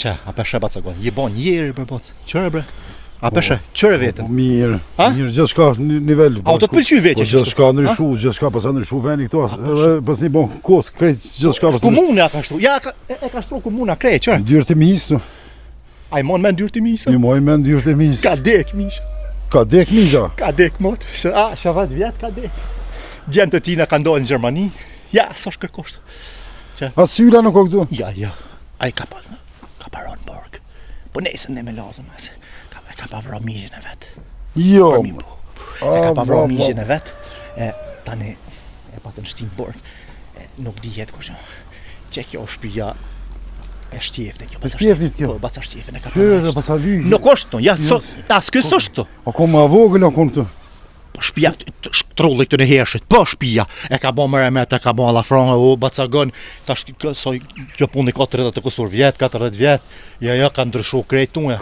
Qa, a peshe bacagon, je bon njeri bre bac. Qëre bre? A peshe, qëre vetën? Mirë, mirë, gjithë shka nivel. A të të pëlqy vetje? Gjithë shka ndryshu, gjithë shka pas ndryshu veni këto, edhe pas një bon kos, krejt, gjithë shka pas Komuna ka shtru, ja, e ka shtru komuna krejt, qëre? Dyrë të misë, A i mon me ndyrë të misë? një moj me dyrë të misë. Ka dek misë. Ka dek misë, Ka dek mot, shavat vjet ka dek. Djemë të tina ka ndonë në Gjermani, ja, sa shkërkosht. A syla nuk o këtu? Ja, a i ka paron borg. Po nesën ne me lazëm, ase. Ka pa vra mishën e vetë. Jo. E ka pa vra mishën e vetë. Tani, e pa të nështim borg. Nuk dihet kërë. Që kjo shpija e shtjefte kjo. Shtjeftit kjo? Po, baca shtjefin e ka Qërë dhe pasa lyjë? Nuk është të, ja, as kësë është të. A ko ma vogël a konë këtu? Po shpia trolli këtë në hershit, po shpia e ka bo më remet, e ka bo alla franga, o bacagon, tash kjo punë ka 30 të kusur vjet, 40 vjet, ja ka ndryshu krejt tunë,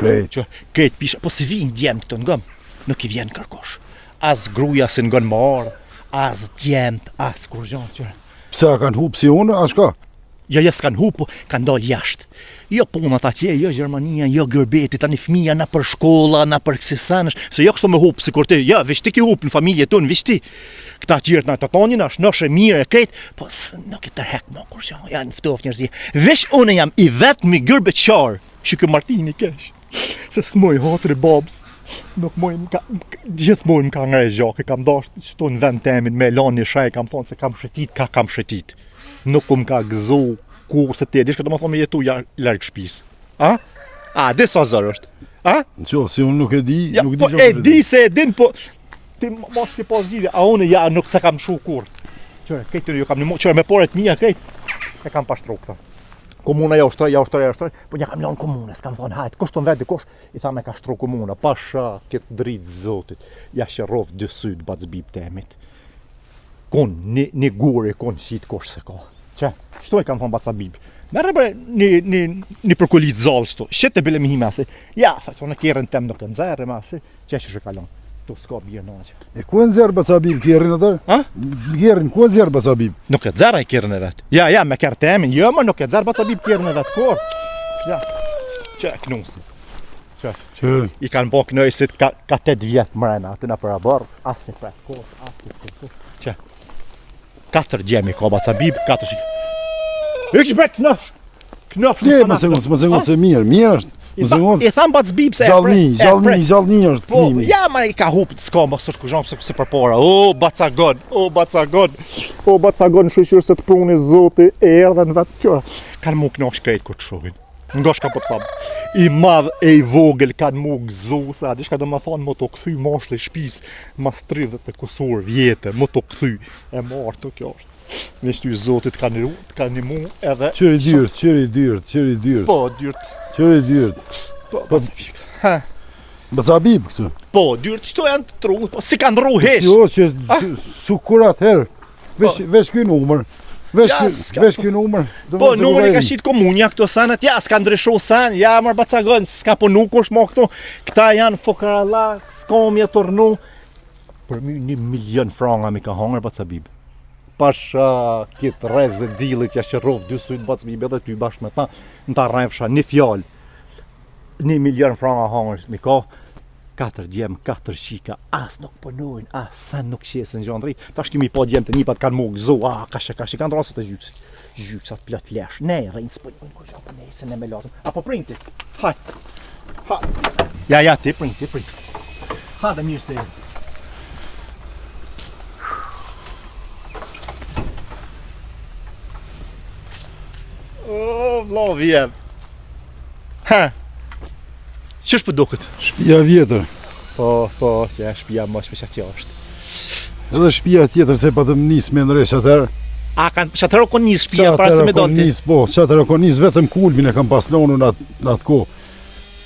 krejt pisha, po si vinë djemë këtë ngëm, nuk i vjen kërkosh, as gruja si ngën më arë, as djemt, as kur gjanë qërë. Pse a kanë hupë si unë, a shka? Ja s'kan hupu, kanë dalë jashtë. Jo punat atje, jo Gjermania, jo Gërbeti, tani fëmija na për shkolla, na për kësisanësh, se jo kështu me hupë, si kur ti, ja, veç ti ki hupë në familje tonë, veç ti. Këta tjirët na të tonin, është nëshë mire e krejt, po nuk e tërhek më kur që, janë ftof njërzi. Veç une jam i vetë mi gërbet qarë, që kë Martini kesh, se s'moj hatri babës, nuk moj gjithmonë më ka ngre gjake, kam dashtë që to në vend temin, me lani shaj, kam thonë se kam shetit. Nuk ka gëzu kur se te, dishka të më thonë me jetu largë shpis. Di sa zërë është. Qo, si unë nuk e di, nuk di po, e di se e din, po ti mos ke pas zhidhja, a unë ja nuk se kam shu kur. Qëre, këtë ju kam një qëre me poret mija krejt, e kam pashtru këta. Komuna ja ushtroj, po një kam lanë komune, s'kam thonë hajtë, kushtë të në vetë dikosh, i tha me ka shtru komuna, pasha këtë dritë zotit, ja shërov dy sytë bacbib temit. Kon, një gure, kon qitë kosh se ka. Që, qëto e kam thonë bacbib. Merë bre, një përkullit zalë qëto, shetë e bile mi hime, ja, tha që në kjerën tem nuk të nëzërë, që që shë kalon, to s'ka bjerë në që. E ku e nëzërë bacabib kjerën atër? Kjerën, ku e nëzërë bacabib? Nuk e nëzërë e kjerën e vetë. Ja, me kjerë temin, jo, më nuk e nëzërë bacabib kjerën e vetë, kur? Ja, që e knusin. Që? I kanë bo knojësit ka 8 vjetë mrena, aty në për abarë, asë e pretë, kur. Që? 4 gjemi ka bacabib, 4 shikë. Ikë bre knëf Je, më zëngon se mirë është. I tham bacbib se Gjallni është knimi. Ja, ma i ka hupë të s'ka më së shkushon se për pora. O, bacagon, shëshirë se të pruni zoti, e erdhe në vetë kjo. Kanë mu knosh krejt kur të shohin. Nga shka po të thamë. I madh e i vogël kanë mu gëzu, sa dishka do më thonë më të këthy mashli shpis, mas 30 të kusur vjetë, më të këthy e marë të kjo është. Me shtu i zotit kanë një mu edhe... Qëri dyrt. Po, dyrt. Qëri dyrt. Po, bacabib. Bacabib këtu? Po, dyrt, qëto janë të trullë, po si kanë rru hesh. Jo, që sukurat herë, vesh kënë umër. Vesh kënë umër. Po, numëri ka shqitë komunja këto sanat, ja, s'ka ndryshu san, ja, mërë bacagon, s'ka punu kush mo këto. Këta janë fokaralla, s'komje tërnu. Për my 1 milion franga mi ka hangër bacabib. Pasha kitë rezë dilit ja shërov 2 sytë bacbib edhe ty bashkë me ta në ta rrefsha një fjallë 1 milion franga hangër mi ka 4 gjemë, 4 shika as nuk pënojnë, as sen nuk qesën gjandri tash kemi po gjemë të njipat kanë mu gëzu kashe kanë rasët e gjyksat plot lesh ne rejnë s'pënojnë kur gjatë ne se ne me latën apo printi ja ti printi ha dhe mirë se O, vlo vjem. Qështë për duket? Shpia vjetër. Po, që shpia më shpesh atje është. Edhe shpia tjetër se pa të më nisë me nëresh atër. A kanë shatëro kon njës shpia para se me dolti? Po, shatëro kon njës vetëm kulmin e kam pas lonu në atë ko.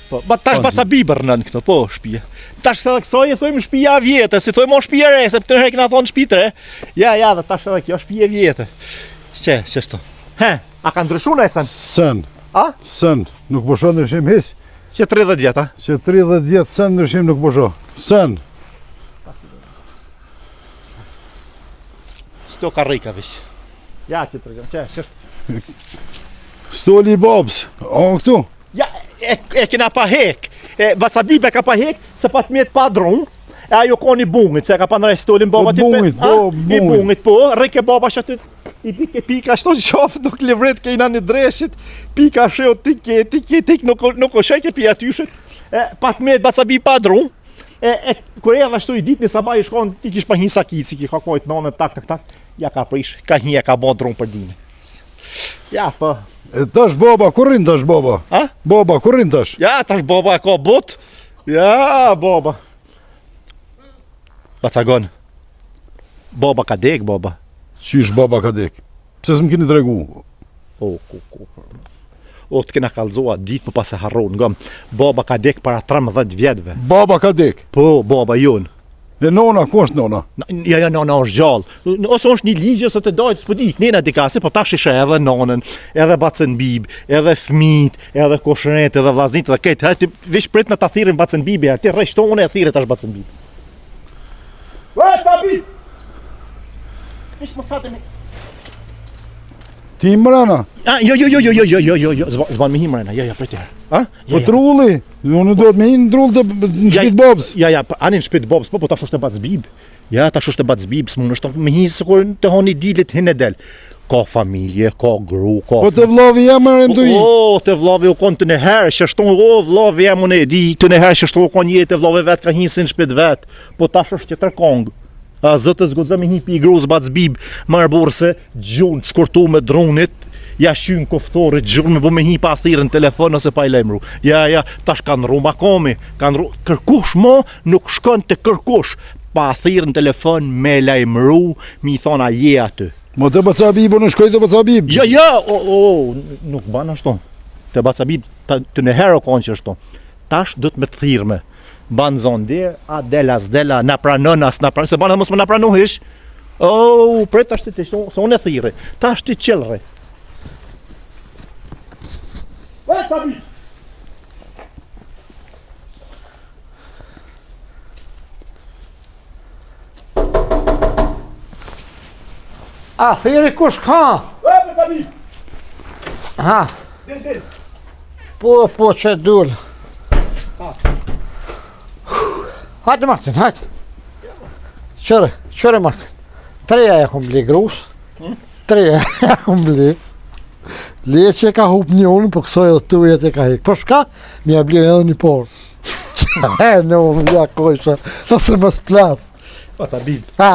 Po, tash bacabibër nën këto, po, shpia. Tash edhe kësoj e thojmë shpia vjetër, si thojmë o shpia re, se për të nërë këna thonë shpitre. Ja, dhe tash edhe kjo shpia vjetër. Qështë? A ka ndryshu në e sen? Sen, nuk po shoh ndryshim hiç. Që 30 vjet, a? Që 30 vjet sen ndryshim nuk po shoh. Sen. Sto karrika vish. Ja që 30, që. Stoli babs. O këtu. Ja, e kena pa hek. Bacabibe ka pa hek, se pa të mjetë pa dron. E ajo ka një bungit, se ka pa në restolin baba Po, bungit, I bungit, po, reke baba që aty, i pike pika, shto qafë, nuk livret ke ina një dreshit, pika sheo, tik, nuk o shajke pi atyshet, pa të mjetë bacabi pa dron. Kur erdha ashtu i ditë në sabaj i shkon, ti kish pa hin sakici, ki ka kojt nënë, tak, ja ka prish, ka hin e ka bo dron për dine. Ja, po. E tash baba, kur rin tash baba? A? Baba, kur rin tash? Ja, tash baba ka bot. Ja, baba. Bacagon. Baba ka dek, baba. Qysh baba ka dek? Pse s'm keni tregu? O, O, të kena kallzoa ditë për pas e harron, ngam. Baba ka dek para 13 vjetëve. Baba ka dek? Po, baba jon. E nona, ku është nona? Ja, nona është gjallë. Ose është një ligje se të dojtë, s'po di. Nena dikase, po tash ishe edhe nonën, edhe bacën bib, edhe fmit, edhe koshret, edhe vlaznit, edhe këtë. Hajti, vish prit në ta thirin bacën bibi, ti rrejshtone e thirit tash bacën bib. Ta bib! Ishtë më sate me... Ti mrena? Jo, zban me hi mrena, ja, prit herë. Po trulli, unë do të me hinë trull të në shpit bobës. Ja, anin në shpit bobës, po tash është e bacë bib. Ja, tash është e bacë bib, s'mun është me hi se kur të honi dilit hin e del. Ka familje, ka gru, ka... Po të vlovi jam mërem të i. O, të vlovi u konë të nëherë, që shton, vlovi jam unë e di, të nëherë që shton u konë njëri të vlovi vetë ka hinë si në shpit vetë, po tash është tjetër kongë. A zëtës godzë me hi pi gruz bacë bib, marë burse, gjunë, shkurtu me dronit, ja shynë koftore, gjurë me bo me hi pa thirën telefon ose pa i lejmru. Ja, tash kanë ru makomi, kërkush mo nuk shkon të kërkush, pa thirën telefon me lejmru, mi thona je aty. Mo të bacabib, unë shkoj të bacabib. Ja, nuk banë ashton. Të bacabib, të nëherë o konë që ashton. Tash dhët me të thirëme. Banë zonë dhe, a dela, s'dela, na pranon, as na pranon, se banë dhe mos më na pranohish. Pret tash të se unë e thire, tash të qelre. Tabi! A, thiri kush ka? Tabi! Ha, Del. po që dull. Hajde Martin, hajde. Qëre Martin. 3 e kom bli grus. 3 e kom bli. Le që e ka hup një unë, po kësoj edhe të ujet e ka hek. Për shka, mi e bli edhe një por. Në unë, ja kojshë, nëse më s'plas. Bacabib. Ha,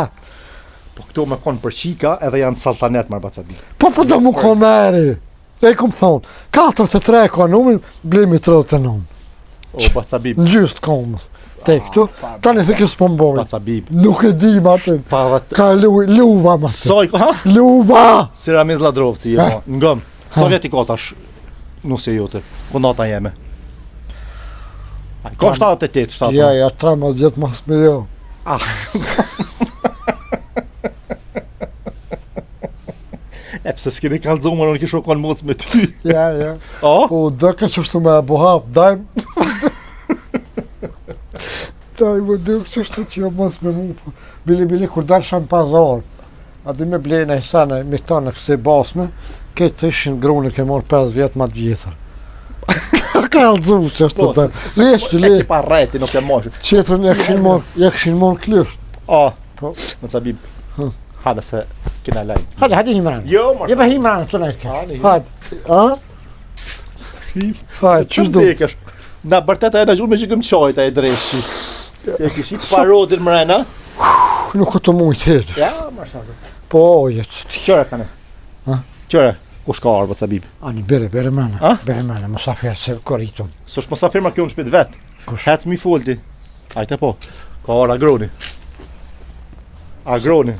Po këto me konë për qika edhe janë saltanet marë bacabib. po do mu komeri. E kom thonë, 4-3 ka numin, blimi 39. O, bacabib. Në gjystë komës. Te këtu, tani thë kësë pëmbojnë. Bacabib. Nuk e di, Martin. Ka luva, Martin. Soj, ha? Luva! Siramiz Ladrovci, ngëm. Sovjet i kotash, nusje jote, kondata jeme. Ka 78, 7. Ja, 13 vjetë mas me jo. E pse s'keni kallëzu më në kisho konë moc me ty. Ja. Po, dëke që shtu me e buhap, dajmë. Dajmë, dëke që shtu që jo mos me mu. Bili, kur dalë shanë pazar, a di me blejnë e sene, me ta në këse basme, këtë të ishin grune ke morë 5 vjetë ma të vjetër. Ka alëzu që është të dajmë. E ki pa rreti, nuk e moshë. Qetërën e këshin morë klyft. Po. Më cabib. Hada se kina lajnë. Hadi himran. Jo, marë. Jeba himran të najtë Hadi. ka. Hajde, qështë do? Qështë na bërteta e në gjurë me që këmë qojta e dreshi. E kishit parodin mrena. Nuk këtë mujtë hetë. Ja, marë shazë. Po, jetë. Qëre kane? Qëre? Kush ka arë, bacabib? Ani, bere mene. Bere mene, musafir se koritëm. Së është musafir ma kjo në shpit vetë. Hec mi folti. Ajte po. Ka arë agroni. Agroni.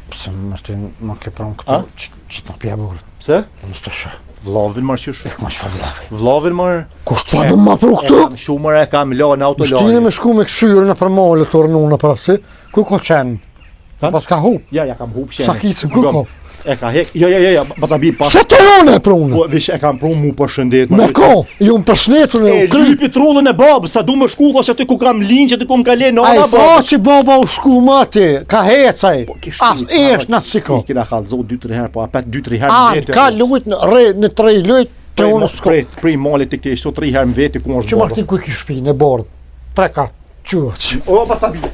Pse Martin, më ke pranë këtu, që të pja burë. Pse? Në të shë. Vllavin marë qysh. E këma që fa vlavi. Vllavin marë. Kusht të abëm ma pru këtu? E kam shumër, e kam lo në autolani. Shtini me shku me këshyrë në për mole të ornu në prasi. Kuj ko qenë? Pas ka hup. Ja, kam hup qenë. Sa kicën, kuj ko? E ka hek. Jo, bacabib pas. Se të rone e prunë? Po, vish e kam pru mu për shëndet. Me ko, ju më përshnetu në E u kry. lypi trullën e babë, sa du me shku, thash aty ku kam linë, që aty ku më kale në A i ona tha babë. që baba u shku ma ti, ka hecaj. Kishti, As esh në siko. I kina kallëzo 2-3 herë, po apet 2-3 herë në Anë, ka lujt në 3 lujt, Te unë s'ko. Prej malit të kesh, sot 3 herë më veti ku është Që baba. Martin ku i ki shpinë e bordë? 3-4 qëç. O, Bacabib.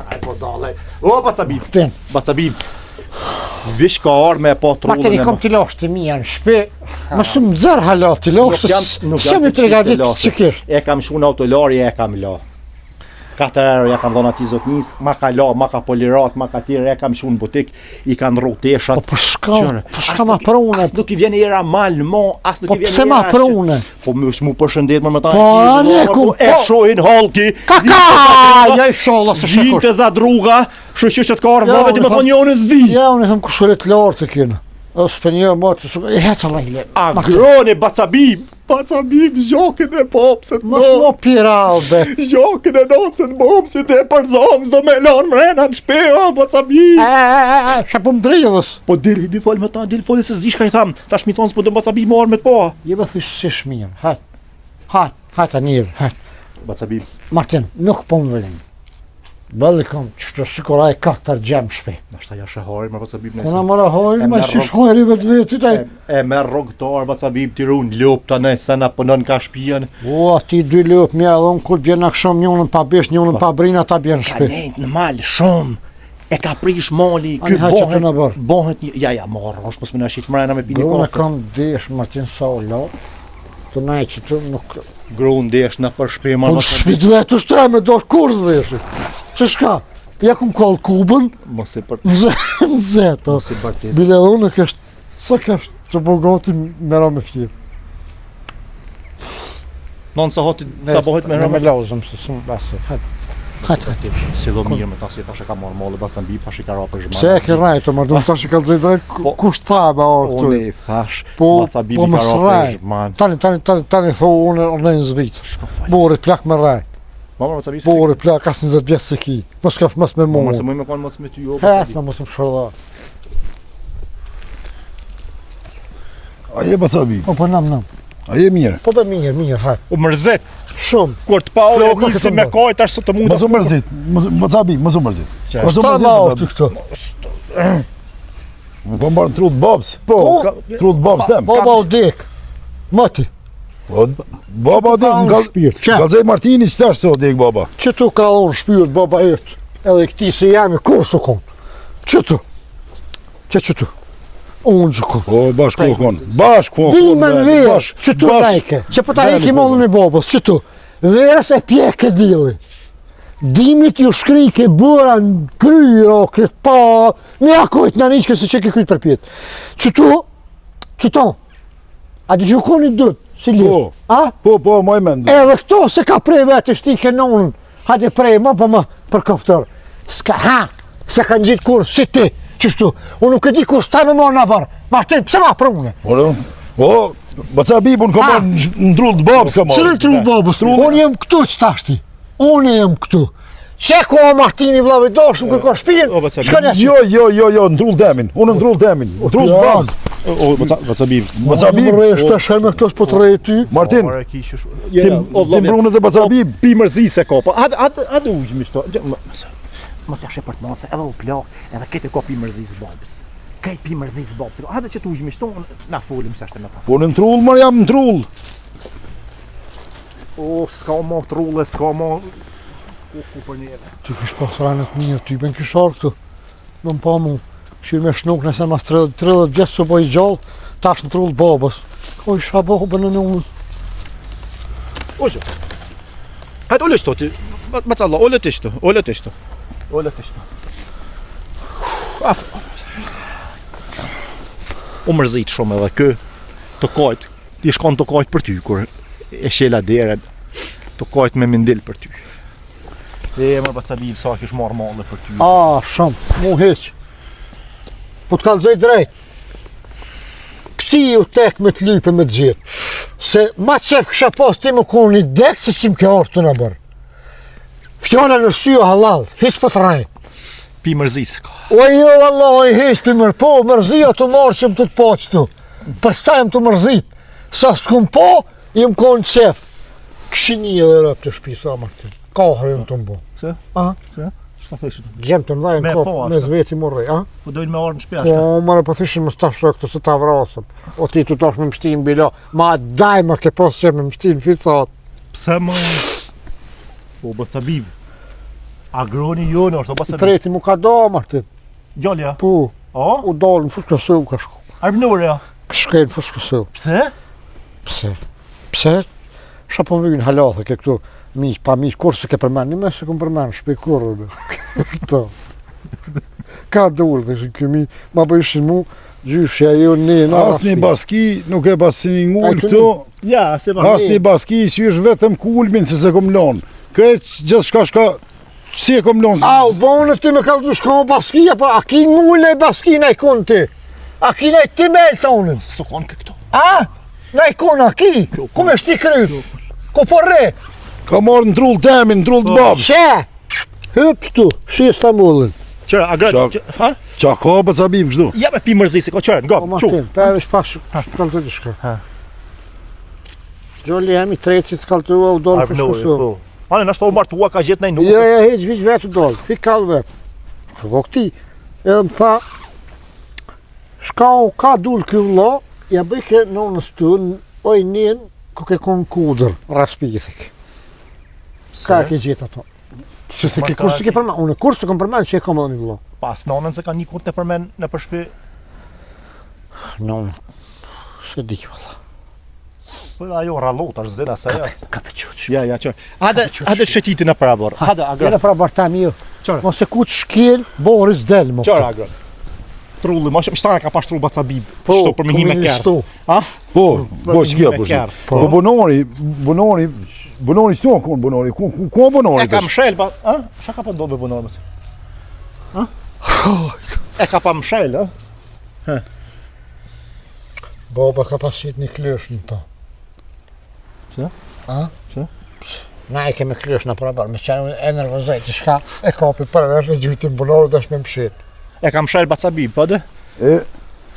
Aj, po dale. O, Bacabib. Martin. Bacabib. Vish ka arë me pa trullën Martin, i kom t'i lash të mija në shpe. Më shumë zërë hala t'i lash, se mi pregadit që kishtë. E kam shu në autolari, e kam la. 4 herë ja kam dhona ti zotnis, ma ka la, ma ka polirat, ma ka tjere, e kam shu në butik, i kanë rru teshat. Po shka ma prune. As nuk i vjen era mal, mo, as nuk Po i vjen pse ma prune? Po më shmu përshëndet më ta. Po, alekum, E shohin halki. Kaka! Ja i sholla se Vin shikosh. të zadruga, shëshë që të karë Ja, vave ti unë më tham- thonë jo në zdi. Ja, unë i thëmë kushurit lartë të kjenë. O s'pe një motë, i heca la i le. Agrone, Bacabib. Bacabib, zhokën e popset, Mos mo pira, be. Zhokën e nocën popset e për zonë, s'do me lanë mrena në shpe, o, Bacabib. Shë po më drejëvës. Po dili, di folë me ta, dili folë se s'di shka i thamë. Tash mi thonë s'po do Bacabib më arë me të po. Je me thush si shmijem, hajt a njërë, hajt. Bacabib. Martin, nuk po më vëllim. Bëllë kom, qështë sikura e 4 gjemë shpe. Nashta ja shahari, ma Bacabib Kuna nëse. mëra hojnë, E ma merr shish hojri vetë vetit aj. E merë rogëtar, Bacabib, ti runë lop të nëse na pënën ka shpijen. O, ti 2 lëp mjallë, unë kur bjen akshom njënën pa besh, njënën pa brina, ta bjen Ka shpe. nejtë në malë shumë. E ka prish mali, Ani haqë të në bërë. bohet një, ja, marrë, është mos më në shqitë mrena me pini Grune kafe. kam desh, Martin, sa o la. Të nej që të nuk... Grunë desh në për shpe, ma Unë shpit vetë është tre me do kur dhe veshë. Që shka? Ja kum kall kubën, Mos e për në zetë. mos e bërtit. Bile dhe unë kështë, sa kështë që bogati mera me fjirë. Non sa hoti, sa bohet me Me rëmë. lauzëm, se së më basë. Hajtë. Si do mirë me ta si thashe ka marrë mollë, bas të mbi, thashe ka ra për zhmanë. Pse e ke rajtë, ma du më tash i ka dzej drejt, kush tha me orë këtu. Unë i thash, Po, basa bibi po ka më ra për sraj. zhmanë. Tani tho unë në zvitë. Shka falë. Borit plak me raj. Mama, basa bibi, Borit plak as 20 vjetë se ki. Mos kaf mos me Mama, se mu. mëj me konë mos me ty, jo, He, basa bibi. në mos më shërda. A je Bacabib? Po nam. A je mirë? Po be mirë, hajtë. U mërzit, Shumë. kur të pa ore Flokë nisi këtë me mbërë. kajt, ashtë sot të mund Mos u mërzit, Bacabib, mos u mërzit. Mos u Shta mërzit, ma orë të Bacabib. këto. Po mbarë trull babs. Po, Trull babs tem. baba u dek. Mati. Po, baba Ka dem, unë shpirt. Qa? Gallzej Martini qëtash se o dek baba. Që tu ka unë shpirt baba jetë. Edhe këti se jemi kur së konë. Që tu? Që tu? Unë që konë. Po, bashkë kokon. Bashkë kokon. Di me në verë, që tu tajke. Që po ta Bene, iki mollën e babës, që tu? Verës e pjekë dili. Dimit ju shkri ke bëra në kryro, këtë pa, me akojt në një kësë që ke kryt për pjetë. Që tu? A di që koni dëtë, si Po. lisë? A? Po, moj mend. Edhe këto se ka prej vetë shtike në unën, hajde prej më për më për koftër. S'ka, se kanë gjitë kur, si ti, qështu, unë nuk e di kur s'ta me më në bërë, Martin, pëse ma për une? Po, Bacabib unë ka marrë në trull të babs ka marrë. Cëllë tru babës, unë jem këtu që tashti, unë jem këtu. Që ko Martini vlave doshëm kërko shpijen, O, Bacabib. shka një që? Jo, në trull temin. Unë në trull temin. Trull të babs. O, Bacabib. Bacabib. Më rejë shpesh me këto s'po të rejë ty. Martin, Ore, kish është. tim brunët e Bacabib. Pi mërzi se ka, po, adë ujë mi shto. Mos jashe për të mase, edhe u plak, edhe kete ka pi mërzi së babës. Kaj pi mërzi së babës. Adë që të ujë mi shto, na folim se ashte me ta. Po në trull, mërë jam në trull. O, s'ka ma trulle, s'ka ma... Ku për njëve. Ty kish pas ranët mirë, ty ben kish arë këtu. Në më pa mu, shirë me shnuk nëse mas 30 vjetë së po i gjallë, tash në trullë babës. Ko isha babën në unë. Oqë. Hajtë, ole shto ti. Macalla, ole të shto, ole të shto. Ole të shto. U mërzit shumë edhe kë, të kajt, i shkon të kajt për ty, kur e shela deren, të kajt me mindil për ty. E më Bacabib, sa kish marrë mallë për ty. A, shumë, mu heq. Po të kalëzoj drejt. Këti ju tek me të lype me të gjithë. Se ma qef kësha pas ti më konë një dekë se qim ke orë të në bërë. Fjona në syo halal, hiq po të rajë. Pi mërzi se ka. O jo, Allah, o i hiq për mërë, po, mërzia të marë që më të po qëtu. Për sta jem të mërzit. Sa së të kumë po, jem konë qef. Këshini edhe rëp të shpi, sa Martin. Ka hërën të mbo. Se? Aha. Se? Çfarë thoshin? Gjem të mdhaj në Me kopë, po, me ashtu. zveti morrej, a? Po dojnë me orë në shpia. Po, mërë po thishin më stashë këtë se ta vrasëm. O ti tu tash me mështin bilo, ma daj më ke posë që me mështin fisat. Pse më... Po, Bacabiv. Agroni jonë është, o I Bacabiv. treti mu ka do, Martin. Gjallja? Po, O? u dalë në fushkësëv ka shku. Arbënurja? Shkej në fushkësëv. Pse? Pse? Pse? Sha po vynë halathë ke këtu miq, pa miq, kur se ke përmen, një me se kom përmen, shpej kurrë. Këto. Ka dur, dhe që këmi, ma bëjshin mu, gjyshja ju një, Asni baski nuk e pasi një ngull këtu. Ja, se ma. Asni baski si është vetëm kulmin se se kom lonë. Kreç gjithë shka, si e kom lonë. Au, bonë ti me kaldu shka më baskia, pa a ki ngullë e baskina i kun ti? A ki na i ti me e tonën? Së konë këto. A? Na i kun, a ki? Ku me shti kry? Ku po re? Ka marrë në trull temin, në trull të babës. Që? Hyp tu, shi Istanbulin. Qëra, agrat, Qa- ha? Qa ka Bacabim kështu? Ja me pi mërzisi, ko qëra, O ngop, qu. Martin, pa e shpak shkaltu të shka. Ha. Gjolli jemi treci të skaltu u dorë fëshkusu. po. Ane, nashtë o martua ka gjithë nej Jo, nusë. jo, heq viq vetë u dorë, fi kallë vetë. Këvo këti, edhe më tha, shka u ka dul kjo vlo, ja bëj ke nonës tu, oj njën, ku ke kon kudër, raspithik. Ka e ke gjithë ato. Se se ke Ma kur ka- se ke përmen, unë kur se kom përmen që e kom edhe një vlo. Pas nonën se ka një kur të përmen në përshpi. Nonë, se di kjo valla. Po ajo rallot, është zena sa jas. Ka pëqyq. Ja, ja, qërë. Hade shetitin në parabor. Hade, Gjene agrat. pra bartami ju. Qara. Mos e ku të shkel, Boris del mo. Qërë, agrat. Trulli, ma shtana ka pas trull Bacabib. Po, Shto për me hi me kërë. komunistu. Po, po që kjo me po kërë. shtu. Po bunori s'to kon bunori, ku bunori E ka tash? mshel, pa, a? Qa ka pa ndodhë me bunorë, mëse? Ha? E ka pa mshel, a? Baba ka pasit një klësh në to. Pse? A? Pse? Na e keme klësh në parabar, me qenë e nervozaj që shka e kapi përvesh e gjytin bunorë dhe shme mshit. E ka mshel Bacabib, po dhe? E,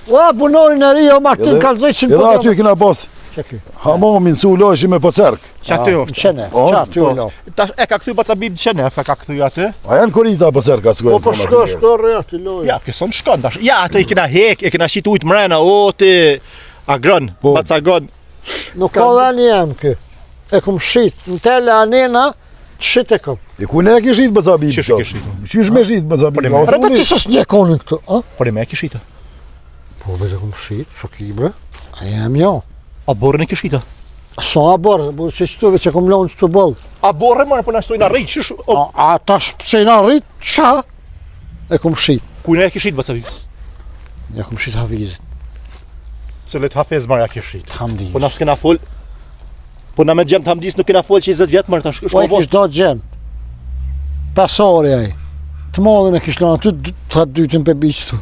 Ua, bunorin e ri, o Martin Edhe- kalzoj që në edhe aty kena pas Që ky? hamamin su lojshi me po cerk. Që aty Në është. qene, O, që aty po. u lo. Tash e ka kthy Bacabib në qenef, e ka kthy aty. A janë korita po cerka s'ko. Po shko rre aty loj. Ja, këson shkon tash. Ja, ato i kena hek, e kena shit ujt mrena, o ti agron, Po. Bacagon. Nuk ka dhe një jem kë. E kum shit, në tele anena, shit e kom. E ku ne e kishit Bacabim? Qysh e kishit? Qysh me shit Bacabim? Po, ne- Repeti se s'nje konin këtu, a? Por e me e kishita. Po, vete kum shit, shokibre. A jem jo. A borën e kishita. Sa a borë, bu që qëtuve që kom lonë që të bolë. A borë mërë, po na shtojnë a rejtë, qysh, o, A tash pëse na rrit, qa? E kum shit. ku ne e kishit Bacabib? Ja kum shit havizit, Se let hafez marja kishit. hamdi. Po na s'kena fol, po na me gjem të hamdis nuk kena fol që 20 vjetë mërë tash. Po e kish do gjem. Pasori aj. Të modhin e kish lanë aty, të dytin për biqtu.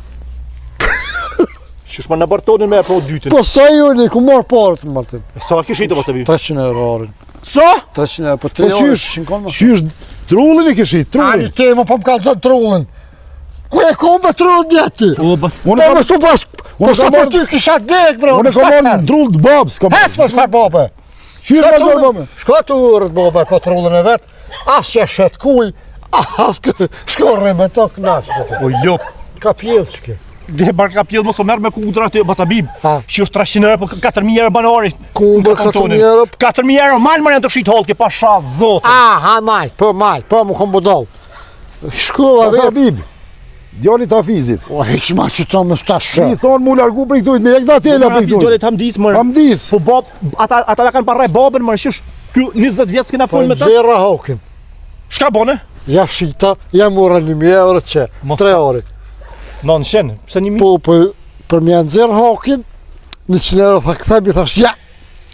Qysh ma në bartonin me e pro dytin. Po sa ju një, ku marë parët në Martin? Sa kishit o Bacabib? 300 euro orin. Sa? 300 euro, po 3 Po orë, qysh? shinkon më. Qysh trullin e kishit, Ani trullin. te më po më ka zonë trullin. Ku e kom me trullin djeti? O, Bac... Unë Po kam më stu pas, po unë sa kam po marrë- ty kisha dek, bro. unë kam marrë në trull të babs, kam. Hes më shfar babe. Qysh ma zërë babe? Shko të urët babe, ko trullin e vetë. As që shet kuj, as shkorre me to knaqë. O, jo. Ka pjellë që ke. Dhe barka pjellë mos o merë me kudra të Bacabib. Ha. Që është 300 euro, po 4.000 euro banori. Kumbe 4.000 euro. 4.000 euro, malë mërë në të shqitë holke, pa sha zotë. Ha, mal, po mu kom budol. Shkova vetë. Bacabib. Djallit Hafizit. O, heq ma që to më stash. I thonë mu largu për i këtujt, me e këta tela për i Dole këtujt. të hamdis mërë. Hamdis. Po bab, ata la kanë parrej babën mërë, qysh, kjo 20 vjetë s'kena Po fol me ta. zera hokim. Shka bone? Ja shita, ja mura 1.000 euro që, Mos- 3 ore. Në shenë, pse 1.000? Po, për mja nëzirë hokin, 100 euro, tha këthebi, thash, ja,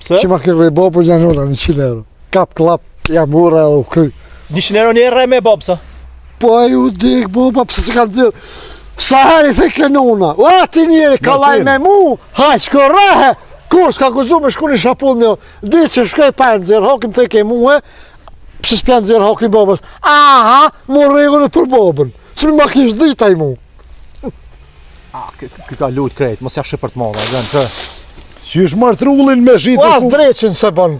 Pse? që ma kërve bo për janë ura 100 euro. Kap klap, ja mura edhe u kry. 100 euro një rrej me babë, sa? Po a ju dik, bo, pa pëse se kanë zirë. Sa heri the kenona, o ati njeri, kalaj me mu, haj, shko rahe, kur s'ka guzu me shku një shapull me, di që shkoj pa nëzirë hokim, the ke muhe, pëse s'pja nëzirë hokim babës, aha, mu regullë për babën, që mi ma kish dita i mu. Ky ka lut krejt, mos ja shë për të madha, gjen, të. Qysh marrë trullin me shit. O as dreqin se ban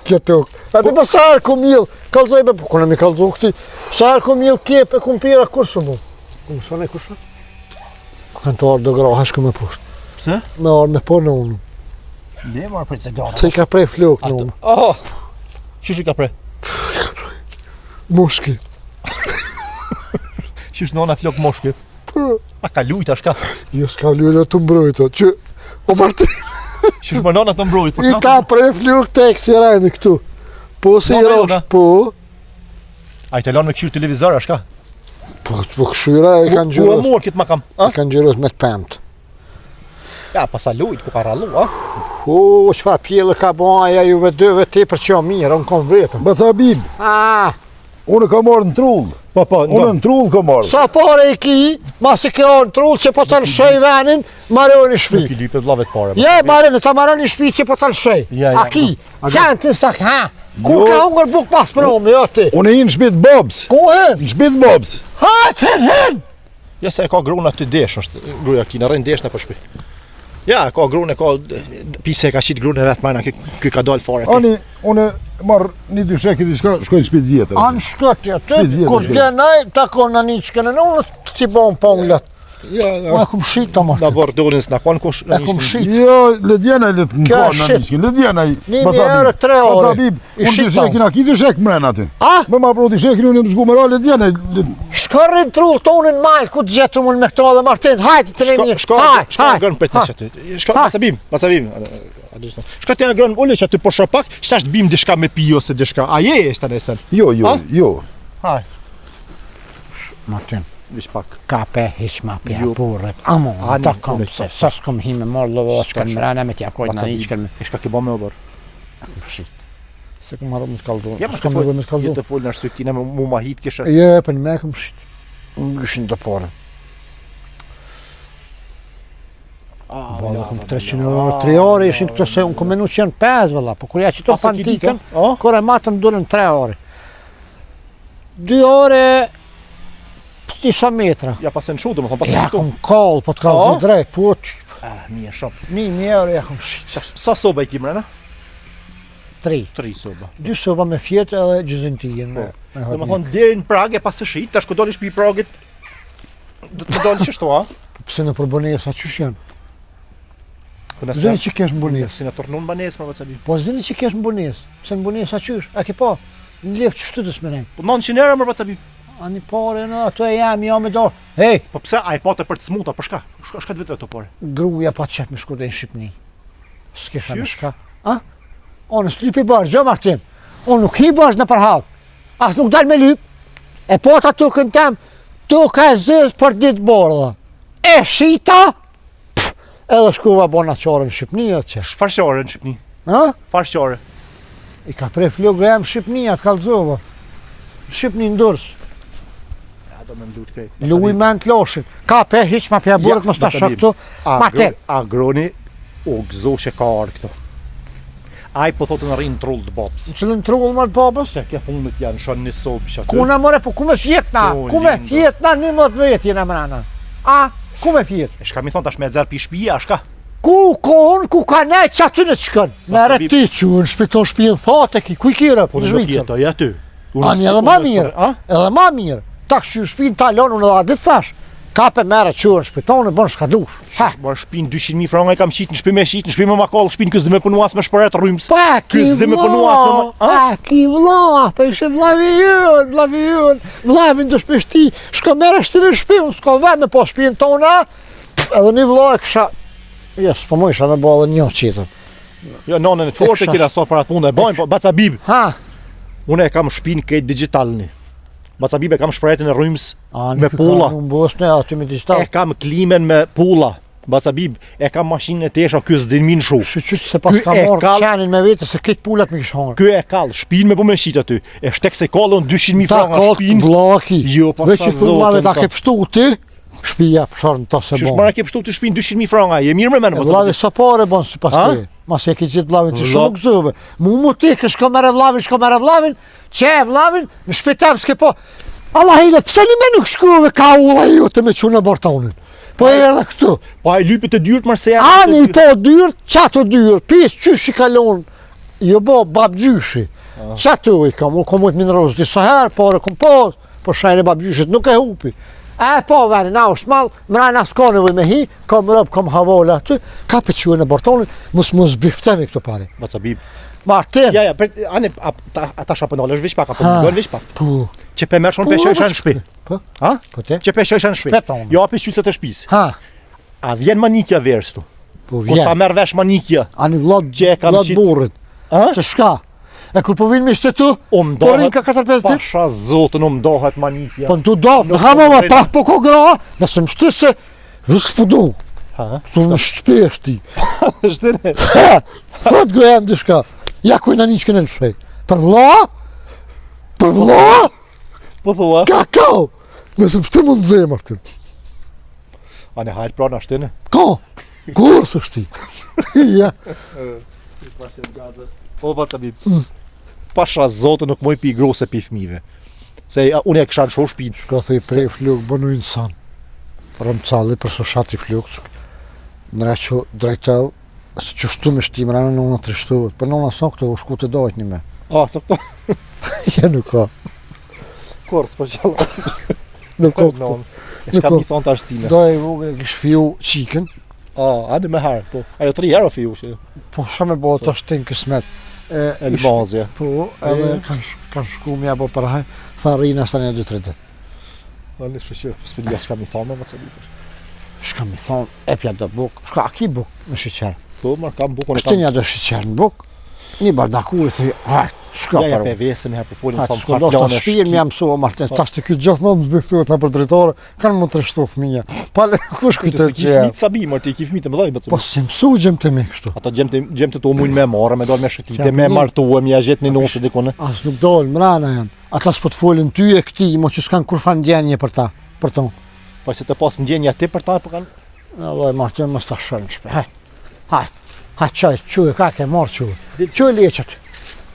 këtu. A ti pasar ku mil, Kallzoj be, po kuna mi kallzu këti. Sa herë kom një kep e kumpira kur së mu? Kom së ne kusha? Kanë të ardë do graha shku me poshtë. Pse? Me ardë me po në unë. Ne marr për të gata. Se i ka prej flok në unë. Oh. Çish i ka pre? Mushki. Çish nona flok moshkë. A ka lujta shka? Jo s'ka lujta të mbrojta, që... O Martin, Çish më nona të mbrojt, po i ka prej flok tek si rajmi këtu. Po se i Nona rosh, jona? po. Ai të lën me këshir televizor a shka? Po këshyra e kanë Ku gjyros. mor kit makam, E a? kanë gjyros me të pëmt. Ja, pasa lujt ku ka rallu, a? O, çfarë pjellë ka bo aja juve dëve te për që mirë, unë kom vetëm. Bacabib, unë kam marrë në trull. Po, Unë në trull kam marrë. Sa pare i ki, mas i ke orë në trull që po të lëshoj venin, maroni shpi. Nuk i lypet vllavet pare. Je, maroni, ta maroni shpi që po të lëshoj. Ja, A ki, centin stak, ha? Ku Jo. ka hungër buk pas për omë, jo ti? Unë i në shpit Bobs. Ku hen? Në shpit Bobs. Hajt, hen! Ja se e ka gruna të desh, është gruaja kina rën desh në për shtëpi. Ja, ka grunë, ka pise e ka qit grunë vetë mana, ky ka dal fare. Ani, unë marrë një dy shekit i shka, shkojnë në shpit vjetër. Anë shkët, ja, Shpit të, vjetër, kur shpit. gjenaj, ta konë në një qëkënë, në unë të si bon ponglet. Ja, Ma e kum shit të na martin. bor donën s'na kanë kush. E kum shit. Jo, le djenaj le të më Kjo kanë në shit. niskin, le djenaj. 1.000 euro, 3 ore. Bacabib, I unë shit dy shekin, a ki dy shek mren aty. A? Me ma pro dy shekin, unë jam të shku më ra, le djenaj. Shkërrin trull tonin malë, ku të gjetu mund me këto dhe Martin, hajtë të një, Shka gërën për të aty. Shka bacabim. Shka të gërën ule që aty po shopak, ç'tash bim diçka me pi ose diçka. A je është tani sen? Jo, A? jo. Haj, Martin, vish pak. ka pe hiq ma pe Jo. burret. Amo, Ani, ata kom ule, se, po. sa s'kom hi me marrë lovo, s'kan mrena me t'ja kojnë në një qëkan me... E shka ke bë me obor. Shit. Se kom marrë me t'kallzu. Ja, S'kom marrë me t'kallzu. Të fol në arsye mu ma hit kisha. Je, për në me kom shit. Unë gëshin të pare. Bala kom 300 euro, 3 ore ishin këto se unë kom menu që janë 5 vëlla, po kur ja qito Asa ki pantikën, dika? A? kur e matëm dullën 3 ore. 2 ore, p'stisa metra. Ja pasën shu, do më thonë pasën Ja këtu. kom kall, po t'kallzu A? drejt, po ty. Mirë shumë. 1.000 euro ja kom shit. Sa soba i ki mrena? 3. 3 soba. 2 soba me fjetë edhe gjëzëntijen. Do më thonë deri në Prag e pasë shit, tash ku dolish pi Pragit, do të dolë qështu, a? Pse në përbonesa qysh janë? Po nëse Zini që kesh në bones. si në tornun banes më vëcabi. Po zini që kesh në bones. Pse në bonesa qysh? A ke po? Në lefë qështu të smenem. Po 900 euro më vëcabi. Ani pare në ato e jam, jo me dorë. Hej, Po pse ai pate për të smuta, për shka? Shka të vetë ato pare. gruja pa qef me shkurde në Shqipni. S'kesha me Qysh? shka. A? Unë s'lypi bërë, gjë Martin. Unë nuk hi bërë në përhal. As nuk dal me lyp. E po ta tukën tem, tuka e zëz për ditë borë. E shita, pff, edhe shkuva bona qore në Shqipni edhe qesh. Farqore në Shqipni. A? Farqore. I ka prej flokë jam Shqipni, atë kalzova. Shqipni ndurës. Ja, do me mdut krejt. Luj me në të loshin. Ka pe hiq ma pja burët, mos ta shok këtu. Martin. A groni, o gëzo që ka arë këto. Ai po thotë në rrinë trull të babës. Në cilën trull më të babës? Që ke fundit janë shon një sobë që aty. Ku në more, po ku me fjet na? O, Ku me lindo. fjet na 11 vetë jena mrena? A? Ku me fjet? E shka mi thonë tash me zerë pi shpija, shka? Ku kon, ku ka ne që aty në të shkën? Mere bi- ti që në shpiton shpijen thate ki, ku i kire? Po Në nuk Zvicër. jetoj aty. Ani edhe ma mirë, A? edhe ma mirë. Tak që shpijen talon unë edhe ditë thash. Kape mere që në shpiton e bon shka dush. Ha, Marë shpinë 200.000 franga i kam qitë në shpi me qitë, në shpi me makallë, shpinë kësë dhe me punu as me shpëret rrymës. pa ki Ky s'di me punu as me vla, ma- pa ki vla, pa ishe vlavi jën, vlavin të shpeshti, shko mere shtinë në shpi, unë s'ko vetë me po shpijen tona, edhe një vla e kësha, jes, po mu isha me bo edhe një qitën. Jo, nonën e të forte Eksakt. kira sa për atë punë e bojnë, po baca bib, Ha, unë e kam shpinë këtë digitalni. Baca bib e kam shpëretin e rrymës a me pulla. Unë bosne, aty me digital. E kam klimen me pulla. Baca bib, e kam mashinën e tesha, ky s'din min shu. Shqyqyq se pas Ky ka e morë kall- qenin me vete se këtë pullat me kishë hongër. Ky e kall, shpinë me po me shit aty. E shtek se kallon 200.000 Ta franga kallë shpinë. vlaki, Jo, pa veç sa i thumave zotën, ta ta. ke pështu ti, shpija pësharë në ta se Qysh bon. marrë ke pështu të shpinë 200.000 franga, je mirë me menë, E baca vlavi bib. sa pare bon si pas A? te. Mas e ke gjithë vlavin ti Vlla- shumë gëzove. Mu ti ke shko mere vlavin, që e vlavin, në shpetem s'ke po. Allah hile, pse një me nuk shkuve ka ulla ju të me qunë e bortonin. Po e edhe këtu. Po ai lypit e dyrt marse Ani po dyrt, qato dyrt, pis qysh i kalon. Jo bo, bab gjyshi. Qa të i kam, unë kom ujtë minerozë disa herë, por e kom pas, por shajnë e babgjyshit nuk e hupi. Po veni, na është malë, mrejna s'ka nevoj me hi, kam rëbë, kam havole aty, ka për që në bortonin, mos zbiftemi këto pare. Baca bib. Martin! Ja, ata shapëndollë, është vish pak, apo më vish pak. Po. Që pe merë shonë pe shojshë në shpi. Po? Ha? Po te? Që pe shojshë në shpi. Shpeton. Jo, api sycët e shpis. Ha? A vjen manikja verës tu? Po Kur ta vjen. merë vesh manikja. Ani vllot Gje kam vllot qit- burrit. Ha? Që shka? E kur po vinë me shtetu, po rinë ka 4-5 ditë. Pasha zotën, mdohet manikja. Po në tu do, në ha mama, pa po ko gra, nëse më shty se, vës po du, Ha? su më shpesh ti. Shtëre. Thot gëjem di shka, ja kuj në një që kënë lëshej. Për vla? Për vla? Po thua? Kakao! Nëse më shty mund të zemë artin. A ne hajtë pra në shtëne? Ka? Kur së shti? Ja. Po baca bib. Pasha zotën nuk moj pi grose pi fmive. Se unë e kësha në shosh pi. Shka thej prej fluk, bënu insan. Rëm calli për së shati fluk. Nëra që drejtëv, se që shtu me shtim, rana në unë të rishtuvet. Për në unë aso këto, u shku të dojt një me. A, sa këto? Ja nuk ka. Kur, s'po qëlla. Nuk ka këto. E shka mi thonë të ashtime. Doj vogël kish fiu qiken. A, ane me herë, po. Ajo 3 herë o fiu që. Po shka me bo të shtin kësmet. Elmazja. Po, edhe kanë shku mja bo për haj. Tha rina së një 2-3 dit. A, në shqyqyr, s'pilja s'ka mi thonë me baca bib. Shka mi thonë, epja do buk. Shka, a ki buk me shiqer? Po, marr kam bukon e kam. Kështinja do shiqer në buk. Një bardaku i thë, hajt, shka Ja, për pe vesën herë për folin hajt, thonë s'ko do të shpirë më jam mësua, Martin. Tash të këtë gjithë në më zbiftuat në për drejtore, kanë më të reshtu thëmija. Pale, kush Këtë këtë si të ki qeja? fmit sabi, mërë ti ki fmit e më dhaj, Po si mësu gjem të me kështu. Ata gjem të to mujnë me marë, me dojnë me shëtite, Qa me përni? martuë, me jagjet një nosë dikone. As nuk dojnë, mrana janë. Ata s'po të folin ty e këti, mo që s'kanë kur fan ndjenje për ta, për ton. Po se të pas ndjenja ti për ta, po kanë... Alloj, Martin, mës ta shërën shpe, hajt, qaj, quj, ka ke marë quj. Quj leqët.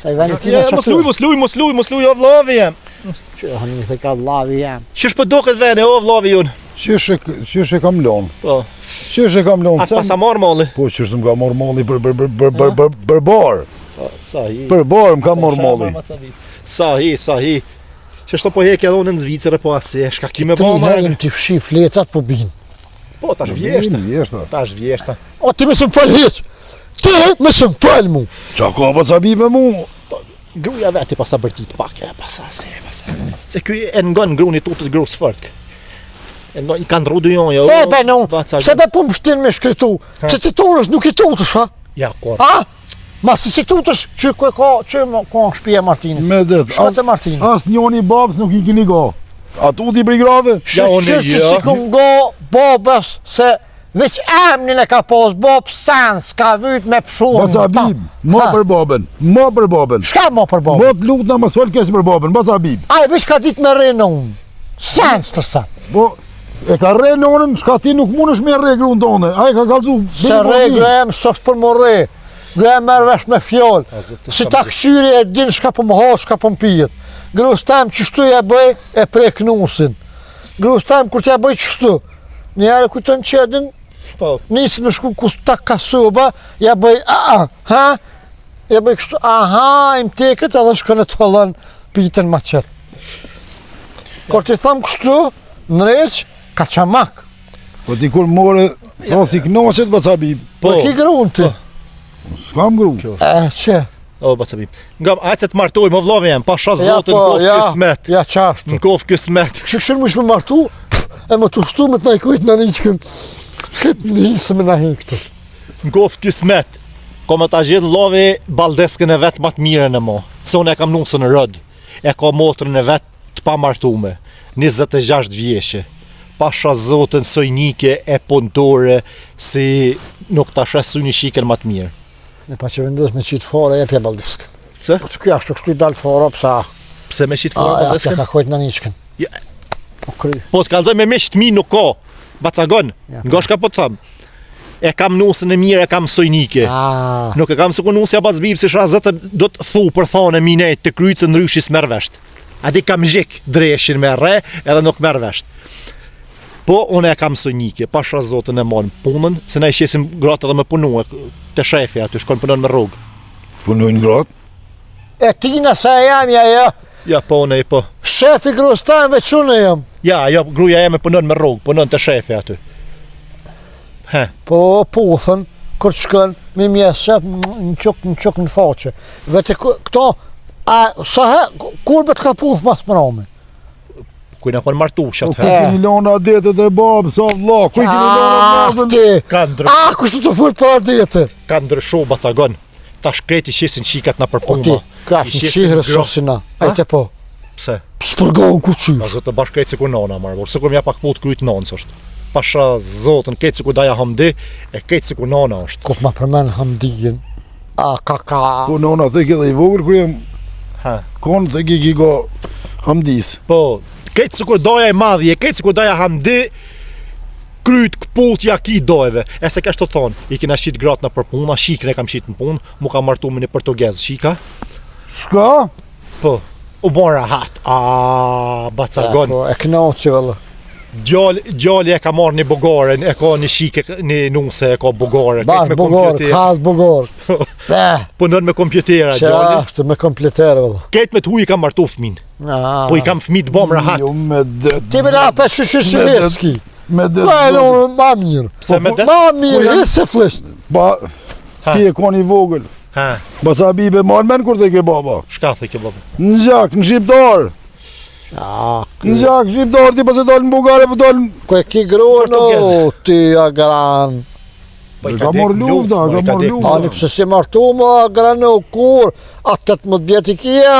Sa i veni tina që të. Mos luj, o vllavi jem. Quj, hënë mi the ka vlavi jam. Qysh për do këtë vene, o vllavi jonë? Qysh e kam lonë? Po, Qysh e kam lonë? atë pas a marë malli. Po qysh më ka marrë malli për barë. Sa hi. Për barë më ka marrë malli. Sa hi. Që shto po hekja edhe unë në Zvicër e po asë, shka ki me Tri ba herën marë. t'i fshi fletat po bin. Po, tash vjeshta. Vjeshta. Tash vjeshta. O ti me së më falë hiq. Ti me së më falë mu. Qa ka baca bib me mu? Gruja veti pasa bërtit pak, pasa. Se ky e ngon gruni tutët grus fërk. E ngon i kanë rrudu jonë, jo. Te be no. Baca Pse be po më shtin me shkritu. Që ti tonës nuk i tutësh, ha? Ja, ko. Ha? Ma si si tutësh, që ka në shpia Martinit. Me det. Shka të Martinit. As njoni babës nuk i kini ga. A tu ti bri grave? Shqyr që si këm go babës se veç emnin e ka pos, bob sans, ka vyt me pshuën. Baca bib, ma për babën. Ma për babën. Shka mo për babën? Ma të lutë na më s'fal kesë për babën. Baca bib. Aj, veç ka dit me rinë unë. Sans të sa. Po, e ka re nonën, shka ti nuk mundesh me re grunë tonë. A e ka kalzu. Se re grem, s'është për më re. Grem merë vesh me fjollë. Si ta këshyri e din shka për më hasë, shka për më pijet. Grus tem qështu ja bëj e prek nusin. Grus tem kur t'ja bëj qështu. Njerë ku të në qedin, Po. nisi me shku kus ta kasuba, ja bëj ha? Ja bëj kështu, aha, im teket edhe shkën e të hëllën pitën ma qëtë. Kur ti tham kështu, në req, ka qamak. Po ti kur more, si knoqet baca bib. Po ki grunë ti. S'kam gru. Që? O, baca bib. Nga, ajtë se të martoj, më vllavi jem, pasha Ja zotën, po, kofë ja, kësmet. ja qashtu. Në kofë kësmet. Kështu më shme martu, e më të shtu me të najkujt në një qëkën. Këtë një hisë me në hektë. Në kofë kësmet. Ko me ta gjithë vllavi baldeskën e vetë matë mire në mo. Se unë e kam nusën në rëd. E ka motrën e vetë të pa martume. 26 vjeshe. Pasha zotën sojnike e pontore si nuk ta shesu një shiken matë mirë. Ne pa që vendos me qitë fare, e pja baldeskën. Se? Po të kjo ashtu kështu i dalë të fare, pësa. Pse me qitë A, fora ja, baldeskën? ka kojt në një qëkën. Ja. Po kry. Po të kalzoj me mish të mi nuk ka. Bacagon. Ja. Nga shka po të thamë. E kam nusën e mirë, e kam sojnike. A, Nuk e kam se ku nusja pas bib si shrazët do të thu për thane minet të krycën ryshis merë vesht. A di kam zhik dreshin me re edhe nuk merë vesht. Po, unë e kam sojnike, pasha zotën e monë punën, se na i qesim gratë edhe me punu, të shefi aty, shkon punon me rrugë. Punojnë gratë. E tina sa jam ja. Ja, po, ne, po. Shefi grostan veç unë jam. Ja, gruaja jeme punon me rrugë, punon të shefi aty. Po, puthën, kur të shkën, mi mjesë shef, në quk në faqe. Vete këto, kur bet ka puth mas mërame? Kujna kon martu Po shatë. ku keni lona detet e babë, sa vlla, ku keni lona mazën? Ti. Kështu të fut për adete? Ka ndryshu bacagon. Ta shkreti shesin qikat na për O ti, puma. ka është në qihre sosina. Ejte po, Pse? s'përgohën ku qysh. A zotë bashkë krejtë se ku nona marë, por se ku mja pak put kryt nonës është. Pasha zotën, krejtë se ku daja hamdi, e krejtë se ku nona është. Kop ma përmen hamdijen. Po nona thek edhe i vogël kur jem Ha. kon thek i go hamdis. Po, krejtë se ku daja i madhje, krejtë se ku daja hamdi, kryt këputja ki dojve. E se kështë të thonë, i kina shqit gratë në për punë, shikën e kam shqit në punë, mu ka martu me një portugez, shika. Shka? Po, u bon rahat, bacagon. Po, e knaqe vëllë. Djali e ka marrë një bogare, e ka një shike, një nuse, e ka bogare. Bash bogar, kaz bogar. Punon me kompjutera, Që djali. ashtë me kompletere vëllë. Ketë me të huj i kam martu fëmin. Po i kam fëmi të bom rahat. Jo me det. Ti me na për Shishirski. Me det. Ka e në ma mirë. Pse me det? Ma mirë, e se flesht. Ba, ti e kon i vogël. Ha, Ba sa bibe marrë men kur të ke baba. shka thë ke baba? Në gjak, në shqiptar. Në gjak, shqiptar, ti pas e dalë në Bugare, po dalë... Ku e ki gruën o, Portugez. ti a gran. Po i Ka dek marrë lufta, po i ka marrë dek lufta. Ani pëse si martu më a gran o kur, a 18 vjet i kia.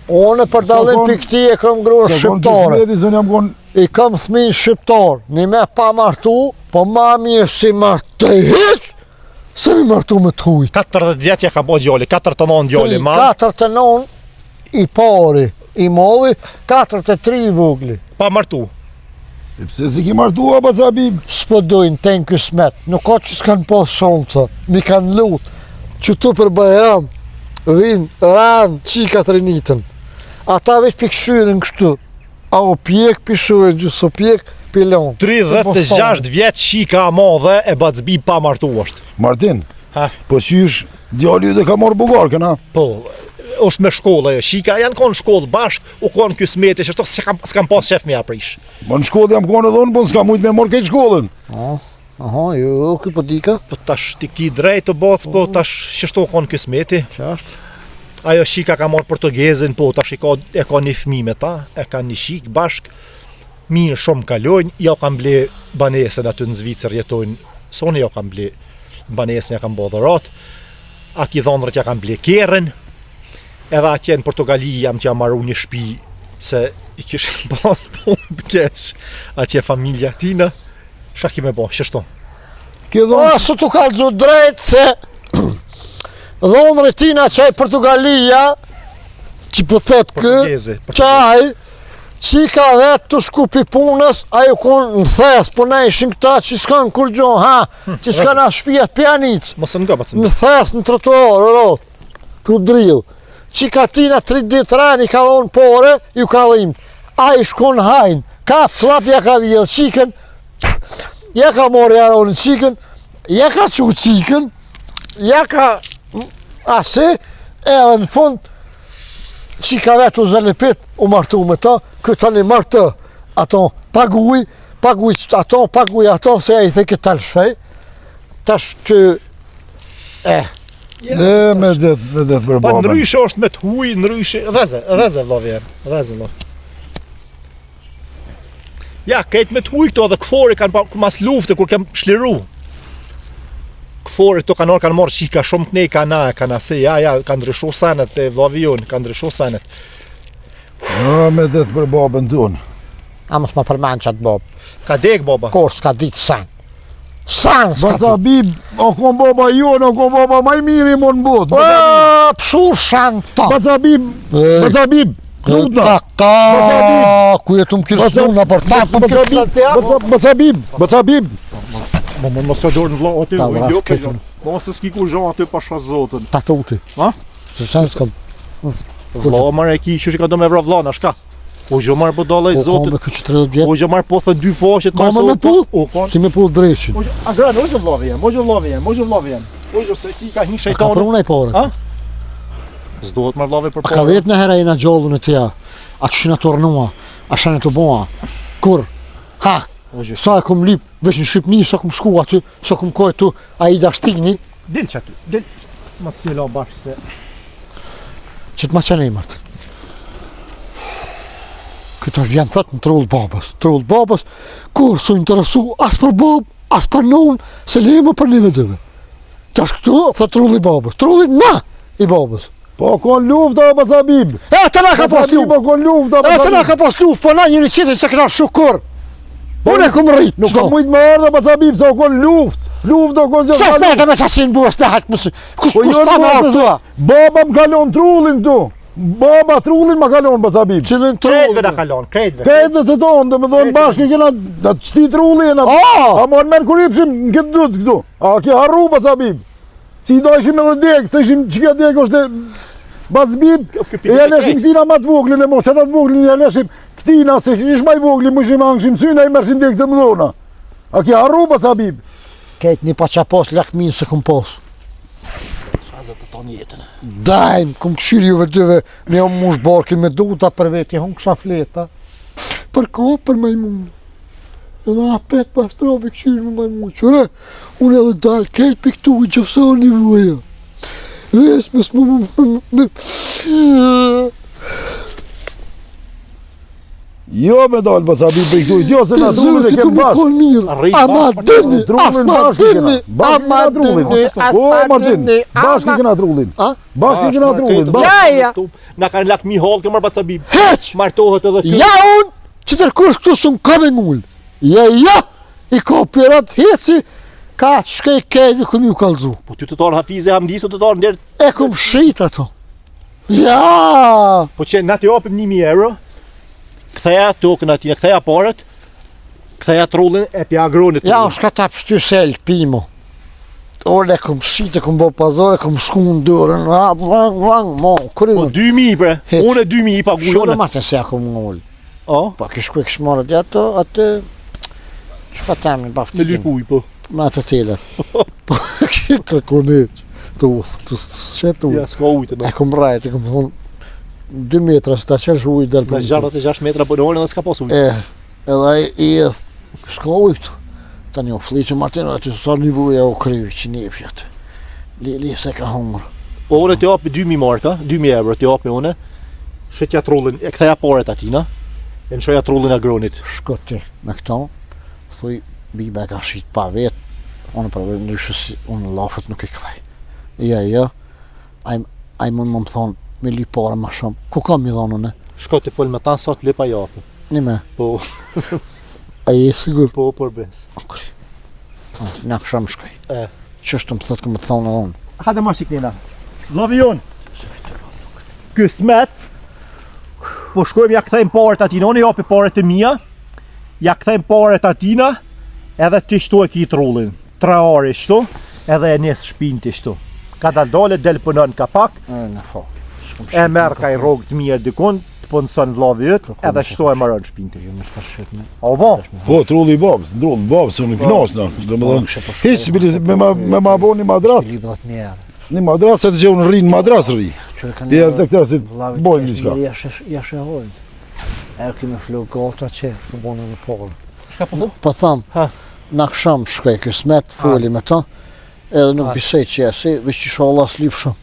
Unë për dalim kon- për këti e kam gruën shqiptare. Shqiptare. Se jam kon... I kam thmin shqiptar, një me pa martu, po ma mirë si martu hiq, se mi martu me të huj. 40 vjetja ka bo djali, 49 djali, ma. 49 i pari, i molli, 43 i vogli. Pa martu. E pse si ki martua, ba sa bib? S'po dojnë ten kësmet, nuk ka që s'kan pas shumëca, mi kanë lut, që tu për bajram, vinë, ranë, qikat rinitën. Ata veç për këshyrin kështu, a o pjek për shuaj gjusë, o pjek për lonë. 36 vjet shika a madhe e bacbi pa martu është. Martin, Ha? po qysh, djali dhe ka marrë Bugar, këna? Po, është me shkolla jo, shika, janë konë shkollë bashk, u konë kjo smeti, që s'kam pas shef me aprish. Ma në shkollë jam konë edhe unë, po s'ka mujtë me marrë këtë shkollën. Aha, jo, këj po dika. Po tash ti ki drejt të bacë, po tash qështu konë kjo smeti. Qartë. Ajo shika ka marrë portugezin, po tash e ka një fëmi me ta, e ka një shik bashk, mirë shumë kalojnë, ja kam ble banesën aty në Zvicër jetojnë, soni ja kam ble banesën, ja kam bo dhërat, a ki dhondrët ja kam ble keren, edhe atje në Portugali jam që jam marru një shpi, se i kishë pas punë të kesh, atje familja tina, shka ki me bo, shështu. Ke dhonë, Së tu ka dzu drejt se dhonëri tina qaj Portugalia, që po thot kë, Portugezi. qaj, qika vetë të shku pi punës, a ju konë në thes, po ne ishin këta që s'kanë kur gjohë, ha, që s'kanë a shpijat pjanicë, Mosë nga bacën. në thes, në trotuar, rot, të drill. Qika tina 3 ditë rani ka dhonë pore, ju ka dhimë, a i shkon hajnë, kap, klap, ja ka vjellë qikën, ja ka mori aronë qikën, ja ka qu qikën, ja ka asi, edhe në fund, qika vetë u zëllepit, u martu me ta, këtë tani martë, ato paguj ato, se ja i theke talë shej, tash që, me det për Pa babën. ndryshe është me të huj, ndryshe, dheze vlove janë, dheze vlove. Ja, kejt me të huj këto dhe këfori kanë pa mas lufte kur kem shliru. Këfori këto kanë marrë shika shumë të nej kanë se, ja, kanë ndryshu sanet e vlove jonë, kanë ndryshu sanet. Me det për babën tonë. a mos ma përmen qatë bob, Ka dek baba. kur s'ka ditë san. San s'ka Ba sa ditë. bib, o kon baba jonë, o kon baba maj miri më në botë. Pshur shan ta. Ba sa bib, ba sa bib, klutna. Ta, ku jetu më Ba sa kërësu në për ta, ba sa bib, ba sa bib. Mos e dorë në vlo aty, Ta, vraf, ketën. Mos e s'ki ku zho aty pasha zotën. Ta të uti. Ha? Se san s'ka, Vlo marrë e ki, që ka do me vra vlana, shka? O gjo marrë bëdala i po zotit. ka me këtë 30 vjetë, O gjo marrë po thë 2 faqet Ka me me pull? O ka. si me pull dreqin. A granë, o gjo vlove jem, o gjo vlove jem. O gjo se ti ka hi A ka shejtoni. pruna i pore. A? S'dohet marr vllave për A ka vetë në hera i na gjollun e tja, a që shina tornua, a shana të boa, kur, ha, sa e kom lip, veç në Shqipni, sa kom shku aty, sa kom koj tu, a i da shtini, Dil që aty, dil. Mos t'ju la bashkë se... që t'ma qenë emërt. Këtë është vjen thët në trull babës, kur su interesu as për babë, as për non, se lejmë për një me dëve. Tash këtu, thët trulli babës, trulli na i babës. Po kon lufta o Bazabib. E të na ka pas luft, Po kon lufta o e të na Bazabib. ka pas luft, po na njëri qitën se këna shukur. Unë e kom rrit, Nuk ka mujt më ardha Bazabib se o kon luft. Luft o kon Qa gjithë. shtetë me qasin bua shtetë mësë, kus Po jo ta me të atua? Baba më kalon trullin këtu. Baba trullin më kalon Bazabib. Cilën Krejtve trull? na kalon, krejtve. Këtë të tonë, dhe më thonë bashkë kena të qti trulli e na... A mon merë kur ipshim në këtë dhëtë këtu. A ke harru Bazabib. Si do ishim edhe dek, të ishim që ka dek është e... Bazabib, e jaleshim këtina ma të voglin e mo, që ta të voglin e jaleshim këtina, se ish ma i voglin, më ishim angshim syna i mërshim dek të mëdhona. A ke harru Bazabib. Kejtë një pa qa pos lakmin se kum pos. Sa zë të tonë jetën. Dajmë, kum këshyri juve dyve, me o mush barkin me duta për veti, hon kësha fleta. Për ka, për majmunë. Edhe apet pastrovi këshyri me majmunë. Qëre, unë edhe dalë kejtë për këtu i qëfësa një vuja. Ves, mes më... Jo me dalë Bazabib për këtu, jo se na Të trullin zërë e që të kem më bashkë. konë mirë. Arrit Ama bashkë, dëni, Trullin asma bashkë kena. dëni, Bashkë ama kena trullin. dëni, Po, asma Martin, dëni, bashkë kena trullin. A? Bashkë kena trullin. Ja. Na kanë lak mi hall këmër Bazabib. Heq! Martohet edhe kjo. Ja unë, që tërkush këtu së më kame ngullë. Ja, i ka operat heci, ka që shkej kejvi këm ju kalzu. Po ty të torë Hafize Hamdisu të torë njerë. E këm shrit ato. Ja! Po që na të japim 1000 euro. Ktheja tokën aty, ktheja parët. Ktheja trullin e pja agronit. Ja, unë shka ta pështy sel, pimo. Orë e këm shrit, e këm bo pazar, e këm shku në dërën, mo, Po krynë. 2000 bre. Hiç. Unë 2000 i paguaj Shumë unë. ma të se a këm ngullë. O, Pa kish ku e kish marrë dhe atë, shka temin, në baftikin. lypuj po. Me atë telet. Po, kitë kërkoneq. Të uthë, të shetë Ja, ujë. s'ka ujtë E no. kom rajt, e kom thonë 2 metra se ta qesh ujë del Me për 66 metra për orën dhe s'ka pas ujtë. Edhe i s'ka ujë këtu. Tani o fliqë Martino, aty sa nivuja o kryvi që njefja aty. Li se ka hungër. Po unë të japi 2000 marka, 2000 euro të japi unë. Shetja trullin, e ktheja parët atina. E në shoja trullin agronit. Shko ti me këto, thuj biba e ka shit pa vetë, unë për vetë ndryshë si unë lafët nuk i këthej. Ja, ai mund më thonë me li pare ma shumë, ku kam mi dhonë unë? Shko të fol me ta sa të lepa japi. Një me, Po, a je sigur? po, për bes. Nga kësham shkoj. E. Qështë më thëtë këmë të thonë edhe unë? Hajde ma shiknina. Lovi jonë. Kësmet. Po shkojmë ja kthejmë parët atina, unë japi parët e mia. Ja kthejmë parët atina, edhe ti shtu e ki trullin. 3 orë shtu, edhe e nes shpinë ti shtu. Ka dale, del punën kapak, Në fa. e merë ka i rogë të mirë dikun, të punëson vllavi yt, edhe shtu e marrën shpinë ti. Më shfashet me. O bo, Po, trulli i babës, trullin babës, unë knas na. Domethënë, hiç me ma bo një madras. Libra të mjerë. Një madras se të që unë rri në madras rri. I e të këtër si të bojnë një qka. Jashtë e hojnë. E kime flu gata që, të bonë në polë. çka po? Po thamë, Ha. në kësham shkoj kësmet, foli me ta, edhe nuk bisej që jesi, veç që sholla s'lip shumë.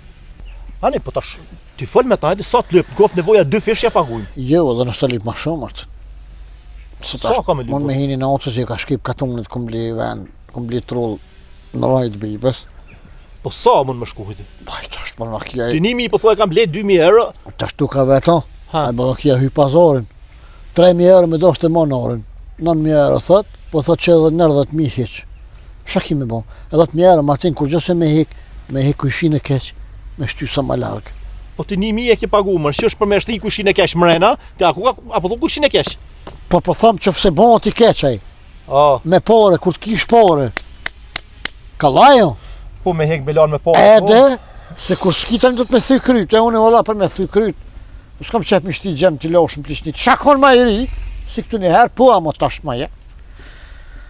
Ani, po tash, ti fol me ta, hajde sa të lëp, kof nevoja 2 fish ja paguajmë. Jo, edhe nështë të lip ma shumë artë. Sa ka me Mon me lip? hini në otës që ka shkip katunit, kom bli ven, kom bli trull në rajt bibës. Po sa mund më shkuhiti? Baj, tash për në kja, Ti 1000 po thua kam blet 2000 euro. tash tu ka veto, Ha. a bërë kja hy pazarin. 3.000 euro me doshte ma në orin, 9.000 euro thot, po thot që edhe 90.000 hiq. Shka ki me bo? Edhe 10.000 euro, Martin, kur gjëse me hik kushin e keq, me shty sa ma largë. Po ti 1000 e ke pagu, më është për me shti kushin e kesh mrena, ti apo thu kushin e kesh? Po thom që fse bo ti keq aj, me pare, kur t'kish pare. Ka lajo, Po me hek belan me parë. edhe, se kur s'kitën do të me thy kryt, e unë e valla për me thy kryt, s'kam qep mi shti gjem t'i loshëm plishnit. Shakon ma i ri, si këtu një herë, po amo tash ma je.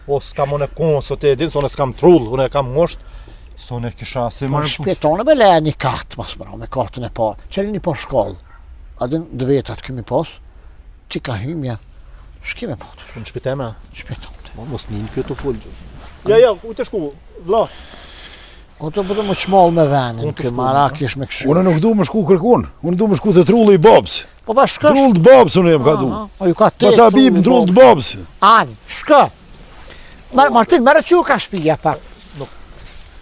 Po s'kam unë konë, sot e din, se unë s'kam trull, unë e kam ngosht. Sonë kisha se Po shpjetone me leja një kartë, mas mëra, me kartën e parë. Qeni një po shkollë. Adin 2 vetat kemi pas, ti ka hymja, shkime patë. Unë shpitema. Shpjetone. Mos një kjo të full. Ja, u të shku, vla. O të bëtë më qmall me venin, kë marak ish me këshu. Unë nuk du më shku kërkun, unë du më shku të trulli i babs. Po pa shkësh. Trull të babs unë jem ka du. O ju ka te Pa ca bib në trull të babs. Ani, shkë. Martin, mere që ka shpija pak.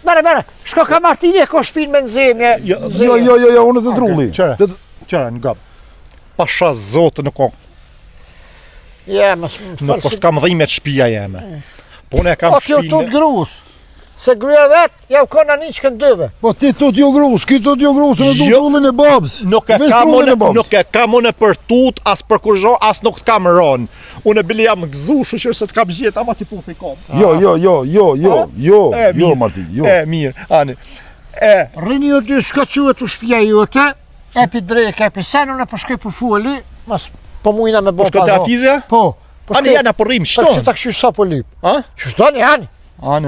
Mere, shko ka Martin e ka shpin me nëzemje. Jo, unë të trulli. Qëra, në gabë. Pasha zotë nuk o. Nuk është kam dhime të shpia jeme. Po ne kam shpinë. O t'jo të grus. Se gruja vetë, ja u kona një që këndëve. Po ti tot jo grus, ki tot jo grus, në du trullin e babs. Nuk e kam unë për tut, as për kurgjo, as nuk t'kam rënë. Unë e bili jam gëzu, shëshër se t'kam gjithë, ama ti punë i kom. Jo, Martin, jo. Mirë, ani. Rini o dy shka quet u shpia jote, epi drejke, epi sen, unë e përshkoj për fuli, mas po mujna me bo pazon. Po shko të afizja? Po. Ani janë për rrim, shton. Për që ta këshysh sa po lip. Qështoni, ani. Ani.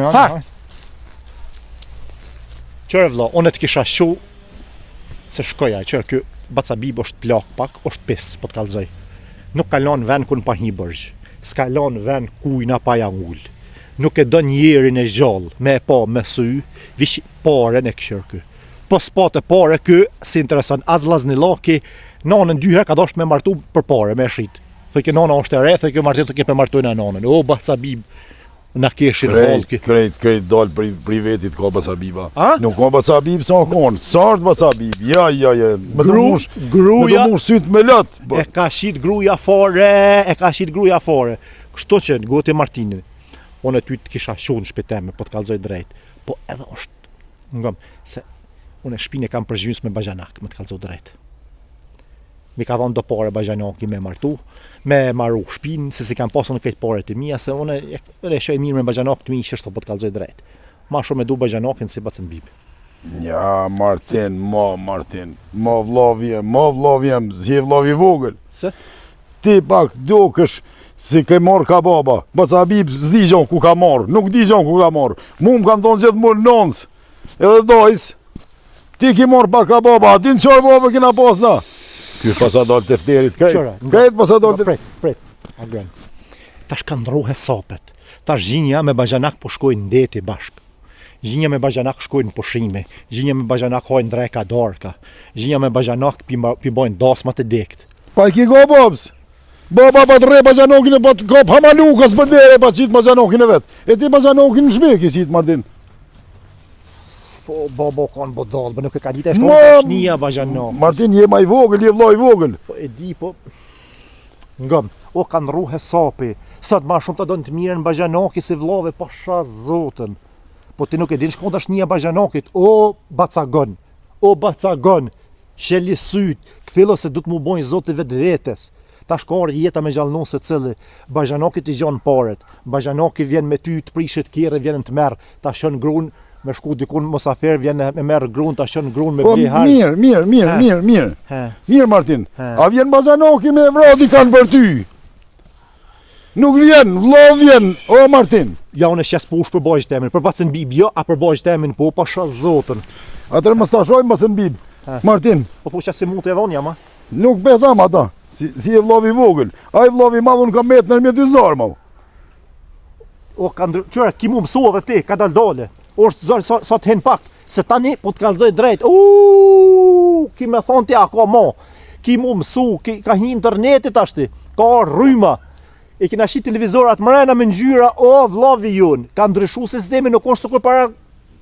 Qërë vlo, unë të kisha shu se shkoja, qërë kjo Bacabib është plak pak, është pis, po të kalzoj. Nuk kalon ven kun pa hibërgj, s'kalon ven kujna pa jangull. Nuk e do njerin e gjallë, me e pa me sy, vish pare në këshërë kjo. Po s'pate pare kjo, si interesant, as vlazni laki, nanën 2 herë ka dosh me martu për pare, me shrit. Thë kjo nana është e re, thë kjo martit të ke për martu në nanën. O, Bacabib, na keshin volki. Krejt dal pri vetit ka Bacabiba. Nuk ka Bacabib sa konë, sartë Bacabib, ja. Me të mush sytë me lët. E ka shit gruja fare, Kështu që në goti Martinin, unë e ty të kisha shunë shpiteme, po të kalzoj drejt. Po edhe është, ngëm, se unë e shpine kam përgjys me Bajanak, me të kalzoj drejt. Mi ka dhonë do pare Bajanaki me martu, me maru shpinë, se si kam pasën në këtë pare të mija, se unë e shoj mirë me Bajanak të mi që është po të kalzoj drejt. Ma shumë e du Bajanakin si Bacabib. Ja, Martin, ma vlavjem, zje vlavi vogël. Se? Ti pak do kësh si ke marrë ka baba, Bacabib zdi gjon ku ka marrë, nuk di gjon ku ka marrë. Mu më kam tonë gjithë mërë nëns, edhe dojs, ti ki marrë pa ka baba, din qarë baba kina pasna. Ky pasador të fterit, krejt pasador të fterit. Pret, agren. Tash ka ndrohe sapet. Tash gjinja me Bajanak po shkojnë ndeti bashk. Gjinja me Bajanak shkojnë në pushime. Gjinja me Bajanak hojnë dreka darka. Gjinja me Bajanak pi bojnë dasmat e dekt. Pa i ki go babs. Baba pa të re Bajanokin e pa të kop hamalukas për dere pa qitë Bajanokin e vetë. E ti Bajanokin në shmek i qitë, Martin. Po, babo kanë bodalë, nuk e ka ditë e shkonë shnia Bajanak. Martin, je ma i vogël, je vla i vogël. Po, e di, po... Ngëm, o kanë ruhe sapi. Sot ma shumë të donë të mirën Bajanaki si vlave, pasha zotën. Po ti nuk e din shkonë shnia Bajanakit. O, Bacagon, sheli syt, këfilo se du të mu bojnë zotë vetë vetës. Ta shkarë jeta me gjallënu se cili, Bajanakit i gjanë paret, Bajanaki vjen me ty të prishit kjere, vjen të merë, ta shën grun, me shku dikun mosafer, vjen me merë grun, ta shën grun me bje harë. Mirë, Martin, a vjen Bajanaki me vradi kanë për ty? Nuk vjen, vlo vjen, o Martin. Ja, unë e shes push për bajsh temin, për Bacabib, jo, a për bajsh temin, po, pasha zotën. Atër më stashojmë Bacabib, Martin. Po thua që si mund të edhon jama? Nuk betam ata. Si e vllavi vogël, a i vllavi madhun ka metë nërmje 2 zarë, mau. O, qëra, ki mu mësua dhe ti, ka dal-dale. O, është zërë, sa të hen pak, se tani, po të kalzoj drejt. Ki me thonë ti, a ka ma. Ki mu mësu, ka hi internetit ashti, ka rryma. E kina shi televizorat mrena me ngjyra, o, vllavi jun. Ka ndryshu sistemi, nuk është sukur para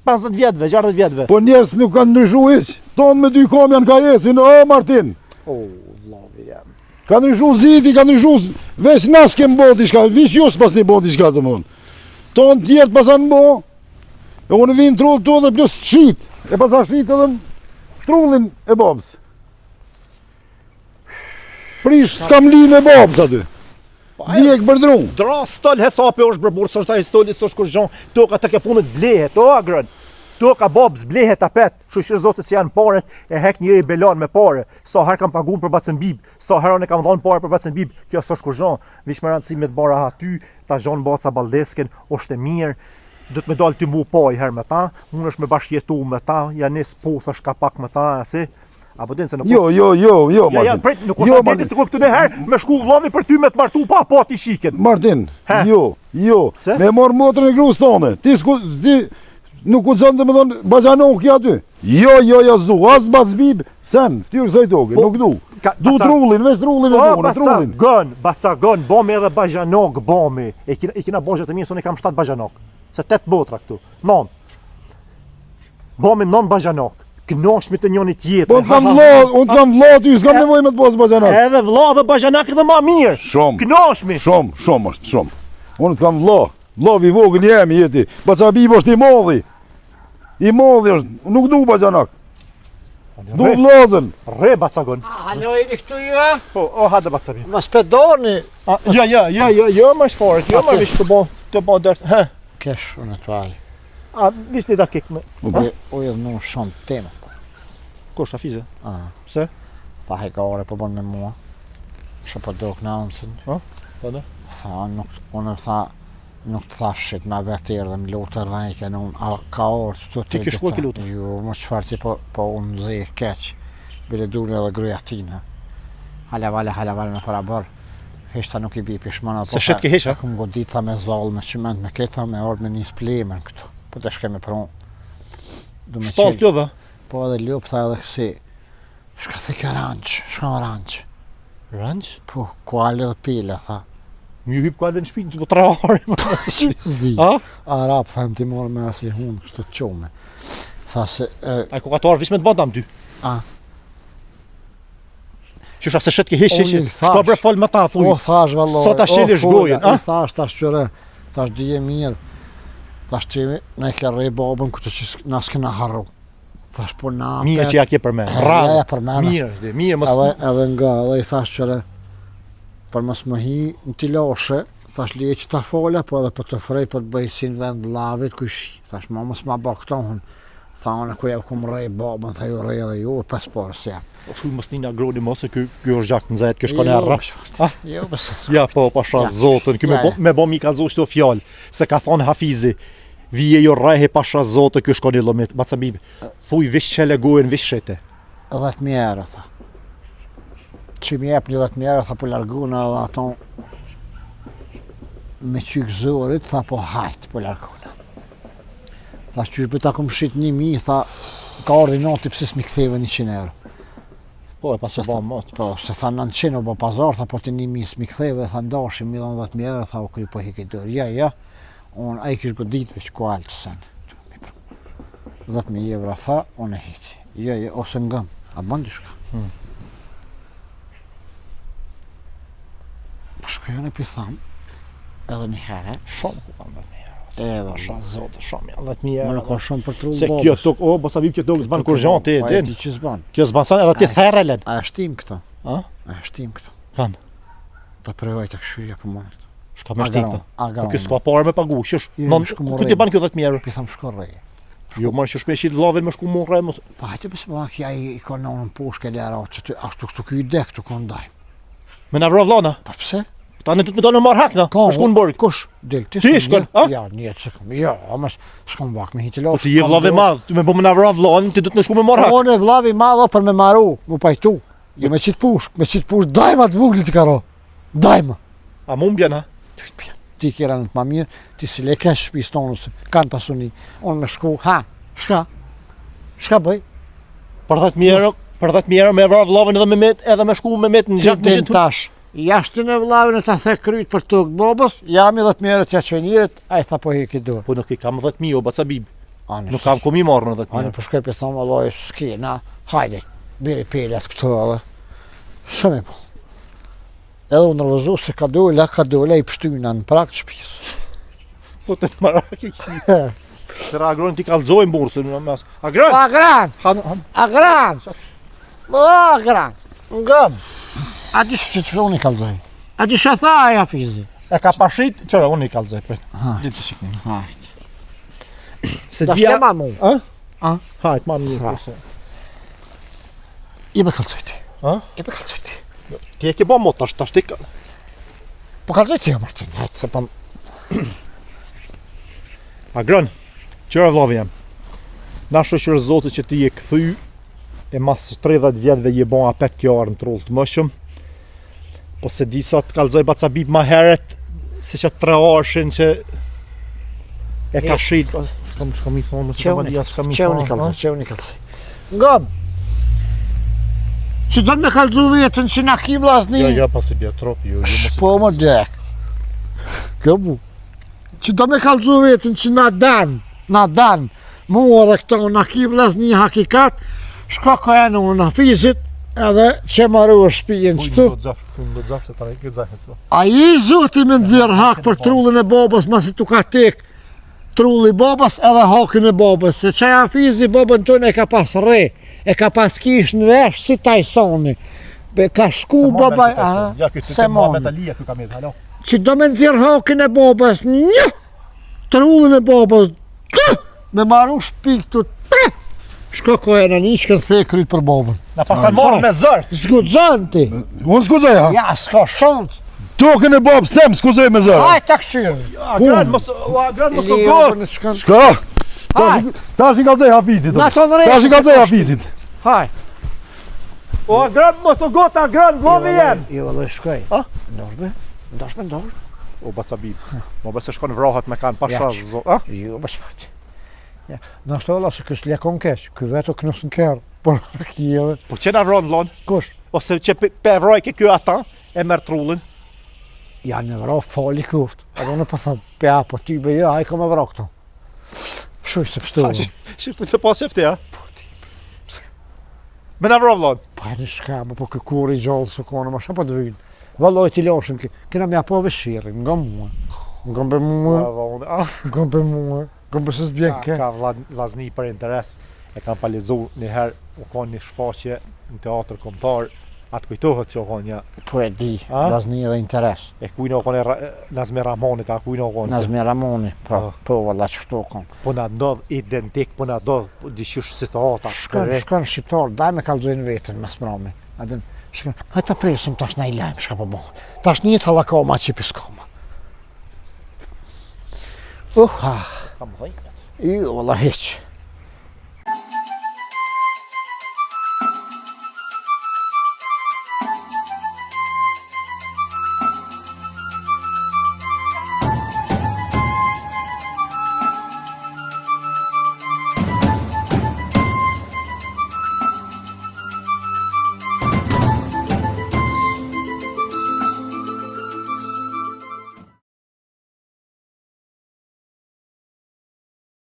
50 vjetëve, 60 vjetëve. Po njerës nuk kanë ndryshu iq. Tonë me 2 kom janë ka ecin, o, Martin. O, vllavi jam. Ka ndryshu ziti, ka ndryshu, veç nas kem bo t'i shka, vish jos pas një bo t'i shka të mund. Tonë tjertë pasan bo, e unë vinë trull të dhe plus shqit, e pasa shqit edhe trullin e babës. Prish, s'kam li me babës aty. Djek bërdru. Dra stol hesapi është bërburë, së është ta i stoli, së është kur gjon, to ka të ke funit blehet, o agrën. To ka babës blehet apet, shushir zotës janë paret, e hek njëri belan me pare, sa her kam pagun për Bacabib, sa heron e kam dhonë pare për Bacabib, kjo së është kur gjon, vish me rëndësi me të bara aty, ta gjonë baca baldesken, është e mirë, do të më dalë ti mu po i herë me ta, unë është me bashkjetu me ta, ja nis puthësh ka pak me ta, si. Apo din se nuk. Jo, Ja, Martin. prit, nuk Jo, është ditë se këtu në herë me shku vllavi për ty me të martu pa ti shiken. Martin, Ha? jo. Pse? Me marr motrën e gruas tonë. Ti nuk u zon domethën bazanoki aty. Jo, zu, as bazbib, sen, ftyrë kësaj toke, nuk du. Du trullin, veç trullin e tonë, trullin. Bacagon, bomi edhe bajanok, bomi. E kina bozhat e mia, sonë kam 7 bajanok. Se 8 botra këtu. 9. Bomi 9 bajanok. Knoshmi të njëri tjetër. Po unë kam vlla ty, s'kam nevojë me të bëj bajanok. Edhe vlla dhe bajanak edhe më mirë. Shumë. Knoshmi. Shumë është, shumë. Unë kam vlla. Vllavi i vogël jemi jeti. Bacabibi është i modhi. I modhi është, nuk du bajanak. Du vllazën. Re bacagon. Alo, jeni këtu ju? Po, o hajde bacabi. Mos pedoni. Jo, më shfort. Jo, më vish të bo dërt. Ha. Kesh unë të aj. A vish një dakik me. Ujë në shumë tema. Kush afize? Pse? Tha hekare po bën me mua. Shë po do knamësin. Po da. Tha, unë tha, nuk të thashit me vetir dhe më lutë rajke në unë, a ka orë që të Ti ke shkuar ke lutë? Jo, më qëfar ti po unë zi keq. Bile dule edhe gruja tina. Hala me para bërë. Heshta nuk i bi pishmana. Se shet ke hesha? Këm godit tha me zallë, me qiment, me keta, me orë me një splemën këtu. Po të shkemi për unë. Shpall kjo dhe? Po edhe ljup tha edhe kësi. Shka thike shka ranç. Ranç? Po, kuale dhe pile, tha. Mjë hyp kuale në shpinë, të 3 orë. Zdi. A? Arab, thëmë ti morë me asli hunë, kështu të qume. Tha se... A ku ka të orë vish me të bandam ty? A? Qësha se shet ke hesh. Unë i thash. Shka bre fol me ta, thuj. O, thash, valloj. Sot a shelish gojen, a? I thash, tash qëre, tash dije mirë. Tash qemi, ne ke rej babën këtë që na s'kena harru. Thash, po na... Mirë që ja ke për me. Ja, për me. Mirë, mos... Edhe nga, edhe i thash qëre, për mos më hi në t'i lashe, thash lije që ta fola, po edhe për të frej, për të bëj si në vend lavit, kush. Thash, ma mos ma ba këto hun. Tha, unë ku ja kum rej babën, tha ju rej edhe ju, pas parë se jam. O shuj mos një agroni mos se kjo është gjak në zajt, kjo shkone arra. Jo, bëse. Ja, po, pasha zotën, kjo me bo mi ka zohë shto fjallë, se ka thonë Hafizi, vije jo rajhe pasha zotë, kjo shkone lomit, baca bibi, thuj vish qele gojën, vish shete. 10.000 euro, tha. Që mi jep një 10.000 euro, tha po larguna edhe ato me qyk zorit, tha po hajt, po larguna. Tha që për ta kom shqit 1.000, tha ka ordi noti pëse s'mi ktheve 100 euro. Po, e pas e ba matë. Po, se tha 900 o bo pazar, tha po të 1.000 s'mi ktheve, tha ndashim 10.000 euro, tha o kry po hiki dërë. Ja, unë a i kish godit veç ku altë sen. 10.000 euro, tha, unë e hiqi. Ja, ose ngëm, a bëndi shka. Po shkojën e pithamë, edhe një herë. Shumë ku kam 10.000 euro. Evo, Pasha zotë, shumë, 10.000 më euro. nuk ka shumë për trullë Se kjo tok, o, basa bib kjo tok, zban kur gjan ti, e din. ti që zban. Kjo zban san edhe ti therë len. A e shtim këto? A? A e shtim këto? Kan, Ta prejoj të këshyja për monit. shka me shtik ta. Po Agaron. kjo s'ka parë me pagu, qësh, Jo, shku ku morrej. ti ban kjo 10.000 euro? Pitham shko reje. Jo, marë që shpeshit vlavin me shku morre, mos... Pa hajtë pëse më kja i ka në në poshke lera, që të ashtu këtu kjo i dek të ka ndaj. Me në vro vlana, Pa pëse? ta në të të me dalë me marë hakna, me shku në borg. Kush? Del, ti Ti shkon, a? Ja, një të shkon. Ja, mas shkon vak me hiti Po lasë. ti je vllavi madh, ti me po me na vra vllanin, ti do të më shku me marr hak. Unë e vlavi madho për me maru, mu pajtu. Jo me qitë push, dajma të vugli të karo. Dajma. A mu mbjen ha? Ti kjera në të ma mirë, ti si le kesh shpis tonës, kanë pasuni. Unë me shku, shka bëj? Për 10.000 euro, me vra vllavin edhe me shku me met në gjak Din tash. Jashtë në vllavin e ta the kryt për tokë bobës, jam i 10.000 euro t'ja qënjirit, a i tha po heki dorë. Po nuk i kam 10.000 o baca bib. Anë, Nuk kam komi marrë në 10.000 Anë euro. për shkoj për thonë, alloj, s'ki, na, hajde, biri pelet këto edhe. Shumë i po. Edhe unë nërvëzu se ka dole i pështyna në prak të shpisë. Po të marrak i ki. Tëra agronin ti kalzojnë bursën në mes. Agron! Agran! Han. Agran! Agran! Ngëm! A di që të unë i kalzoj? A di që tha aja fizi? E ka pashit, qëra unë i kalzoj, pret. Ha. Ditë të shikni. Da shkema mu. Hajt, ma mirë. I be kalzoj ti. I be kalzoj ti. Ti e ke ba mot, tash ti... Po kalzoj ti, Martin, hajtë se pëm... A grën, qëra vllavi jam. Na shoqër Zotit që ti je kthy e mas 30 vjetëve je bon apet kjo arë në trull të mëshëm. Po se di sa të kalzoj bacabib ma heret se që 3 arshin që e ka shit. Shka mi thonë, Qevni kalzoj. Ngam! Që do me kalzu vetën që na ki vllazni? Ja, pas i bja trop, jo mos. Po më dek. Kjo bu. Që do me kalzu vetën që na dan, mua dhe këto na ki vllazni hakikat, shka ka e në Hafizit, edhe që maru është shpijen qëtu. Do zafë se tani këtë zafë. A i zoti me nëzirë hak për trullin e babës, masi tu ka tek trulli babës edhe hakin e babës, se qaj Hafizi babën tonë e ka pas re, e ka pas kish në vesh si Tajsoni. Ka shku babaj, Ja, këtë të ma metalia këtë kam jetë, halo. që do me nëzirë hakin e babës, një, trullin e babës, me maru shpik të shko ko e në një që kënë thekrit për babën. Na pasan marrë me zërt. Zgudzon ti. Unë skuzoj, ha? Ja, s'ka shont. Tokën e babës tem, skuzoj me zërë. Haj, ta këshirë. A gran mos o gotë. Shka? Tash i kalzoj Hafizit. Na tonë rejtë. Tash i kalzoj Hafizit. Haj. O gran mos o gotë, a gran vlovi jem. Jo, dhe shkoj. A? Ndoshme. O bacabib, mo bese shkon vrahat me kanë pasha zot. A? Jo, bësh fat. Ja, në ashtë ola se kësë lekon keq, këj vetë o knusën kërë, por kjeve. Po që na vron lon? Kush? Ose që pe vroj ke kjo ata, e merë trullin. Ja, në vra fali kuft. Edhe në po thëmë, pe po ty be ja, a i ka me vra këto. Shuj se pështullë. Shqip të pas efte, a? Po ti. Me na vrov lon? Pa në shka, po këkur i gjallë së kone, ma shka po të vynë. Valoj t'i loshën, kena me apo veshirin, nga mua. Nga be mua. Këmë përse s'bjen ke. Ka vllazni për interes, e kam palizu njëherë, u konë një shfaqje në teatr kombëtar, atë kujtohet që u konë një. Po e di, vllazni edhe interes. E kujna u konë Nazmi Ramonit, a kujna u konë. Nazmi Ramoni, po valla qështu konë. Po na ndodh identik, po na ndodh dishysh situata. Shkon shqiptar, daj me kalzojnë vetën mes mrami. Adin, shkon, hajta presim tash na i lajmë shka po bëhë. Tash një të halakoma që piskoma. Kam dhejnë. Jo, valla heq.